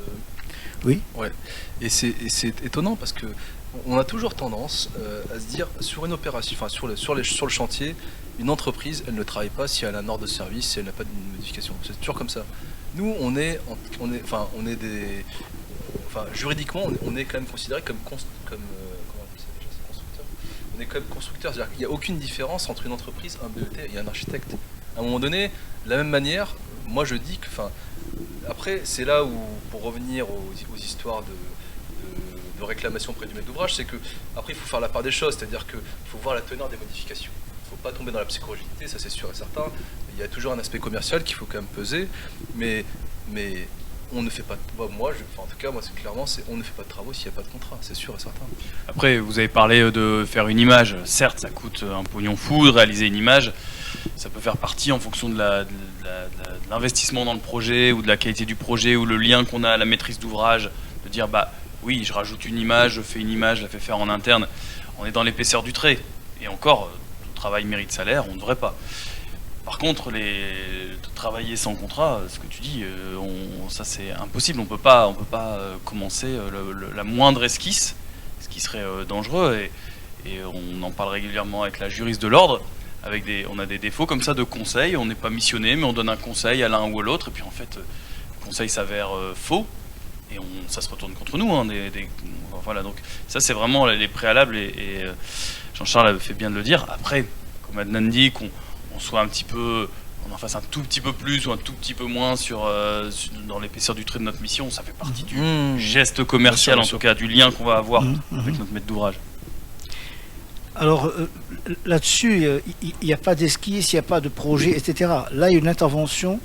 Oui. Ouais. Et c'est étonnant parce que on a toujours tendance à se dire sur une opération, enfin sur le chantier, une entreprise, elle ne travaille pas si elle a un ordre de service, si elle n'a pas de modification. C'est toujours comme ça. Nous, juridiquement, on est quand même considéré comme comment on dit ça déjà, c'est constructeur. On est quand même constructeur, c'est-à-dire qu'il n'y a aucune différence entre une entreprise, un BET et un architecte. À un moment donné, de la même manière, moi je dis que, après, c'est là où, pour revenir aux histoires de réclamation auprès du maître d'ouvrage, c'est que après il faut faire la part des choses, c'est-à-dire qu'il faut voir la teneur des modifications. Il ne faut pas tomber dans la psychologité, ça c'est sûr et certain. Il y a toujours un aspect commercial qu'il faut quand même peser, mais on ne fait pas. En tout cas, moi c'est clairement, on ne fait pas de travaux s'il n'y a pas de contrat, c'est sûr et certain. Après, vous avez parlé de faire une image. Certes, ça coûte un pognon fou de réaliser une image. Ça peut faire partie en fonction de l'investissement dans le projet ou de la qualité du projet ou le lien qu'on a à la maîtrise d'ouvrage, de dire oui, je rajoute une image, je fais une image, je la fais faire en interne. On est dans l'épaisseur du trait. Et encore, tout travail mérite salaire, on ne devrait pas. Par contre, travailler sans contrat, ce que tu dis, ça c'est impossible. On peut pas commencer la moindre esquisse, ce qui serait dangereux. Et on en parle régulièrement avec la juriste de l'ordre. On a des défauts comme ça de conseils, on n'est pas missionné, mais on donne un conseil à l'un ou à l'autre, et puis en fait, le conseil s'avère faux, et ça se retourne contre nous. Voilà, donc ça c'est vraiment les préalables, et Jean-Charles fait bien de le dire. Après, comme Adnan dit, qu'on soit un petit peu, on en fasse un tout petit peu plus ou un tout petit peu moins dans l'épaisseur du trait de notre mission, ça fait partie du geste commercial, en tout cas, du lien qu'on va avoir avec notre maître d'ouvrage. Alors là-dessus, il n'y a pas d'esquisse, il n'y a pas de projet, etc. Là, il y a une intervention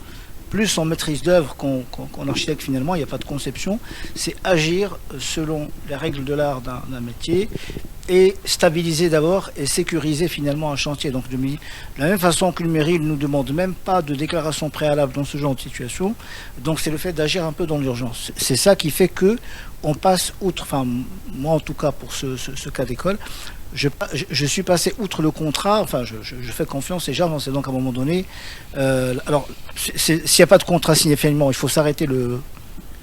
plus en maîtrise d'œuvre qu'en architecte finalement, il n'y a pas de conception. C'est agir selon les règles de l'art d'un métier et stabiliser d'abord et sécuriser finalement un chantier. Donc de la même façon que le mairie ne nous demande même pas de déclaration préalable dans ce genre de situation, donc c'est le fait d'agir un peu dans l'urgence. C'est ça qui fait que on passe outre, enfin moi en tout cas pour ce cas d'école, je suis passé outre le contrat, enfin je fais confiance et j'avance. Donc à un moment donné, alors s'il n'y a pas de contrat signé finalement, il faut s'arrêter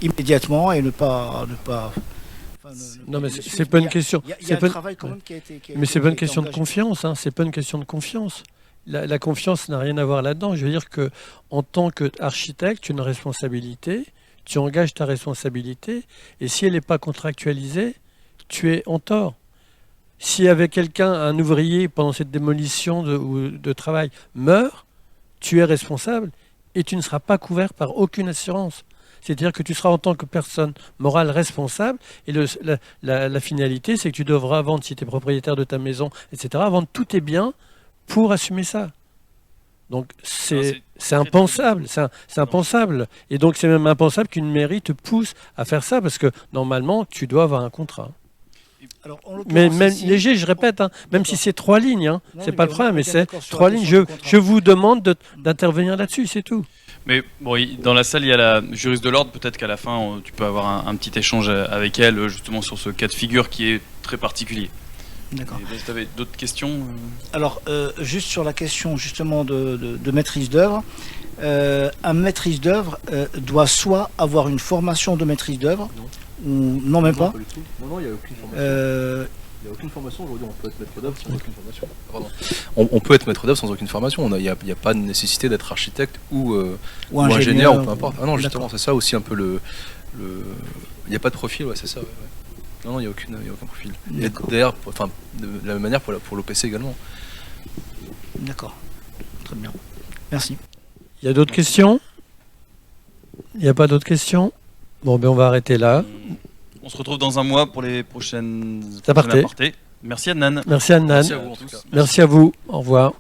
immédiatement et ne pas non, mais c'est pas une question. Il y a un travail quand même qui a été. Mais c'est pas une question de confiance. C'est pas une question de confiance. La confiance n'a rien à voir là-dedans. Je veux dire que en tant qu'architecte, tu as une responsabilité. Tu engages ta responsabilité. Et si elle n'est pas contractualisée, tu es en tort. Si avec quelqu'un, un ouvrier pendant cette démolition de travail meurt, tu es responsable et tu ne seras pas couvert par aucune assurance. C'est-à-dire que tu seras en tant que personne morale responsable et la finalité, c'est que tu devras vendre, si tu es propriétaire de ta maison, etc., vendre tous tes biens pour assumer ça. Donc c'est impensable, c'est impensable. Et donc c'est même impensable qu'une mairie te pousse à faire ça parce que normalement, tu dois avoir un contrat. Alors, mais même léger, je répète, même si c'est 3 lignes, c'est pas le problème, mais c'est 3 lignes. Je vous demande d'intervenir là-dessus, c'est tout. Mais bon, dans la salle, il y a la juriste de l'ordre. Peut-être qu'à la fin, tu peux avoir un petit échange avec elle, justement sur ce cas de figure qui est très particulier. D'accord. Tu avais d'autres questions Alors, juste sur la question justement de maîtrise d'œuvre, un maîtrise d'œuvre doit soit avoir une formation de maîtrise d'œuvre, ou non, même pas. Non, il n'y a aucune formation. Il n'y a aucune formation aujourd'hui, on peut être maître d'œuvre sans aucune formation. Pardon. On peut être maître d'œuvre sans aucune formation, il n'y a pas de nécessité d'être architecte ou ingénieur ou peu importe. Ah non, justement, c'est ça aussi un peu il n'y a pas de profil, ouais, c'est ça. Ouais. Non, il n'y a aucun profil. Et d'ailleurs, de la même manière pour l'OPC également. D'accord, très bien. Merci. Il y a d'autres questions ? Il n'y a pas d'autres questions? Bon, ben on va arrêter là. On se retrouve dans un mois pour les prochaines Apartés. apartés. Merci Adnan. Merci Annan. Merci à vous en tout cas. Merci à vous. Au revoir.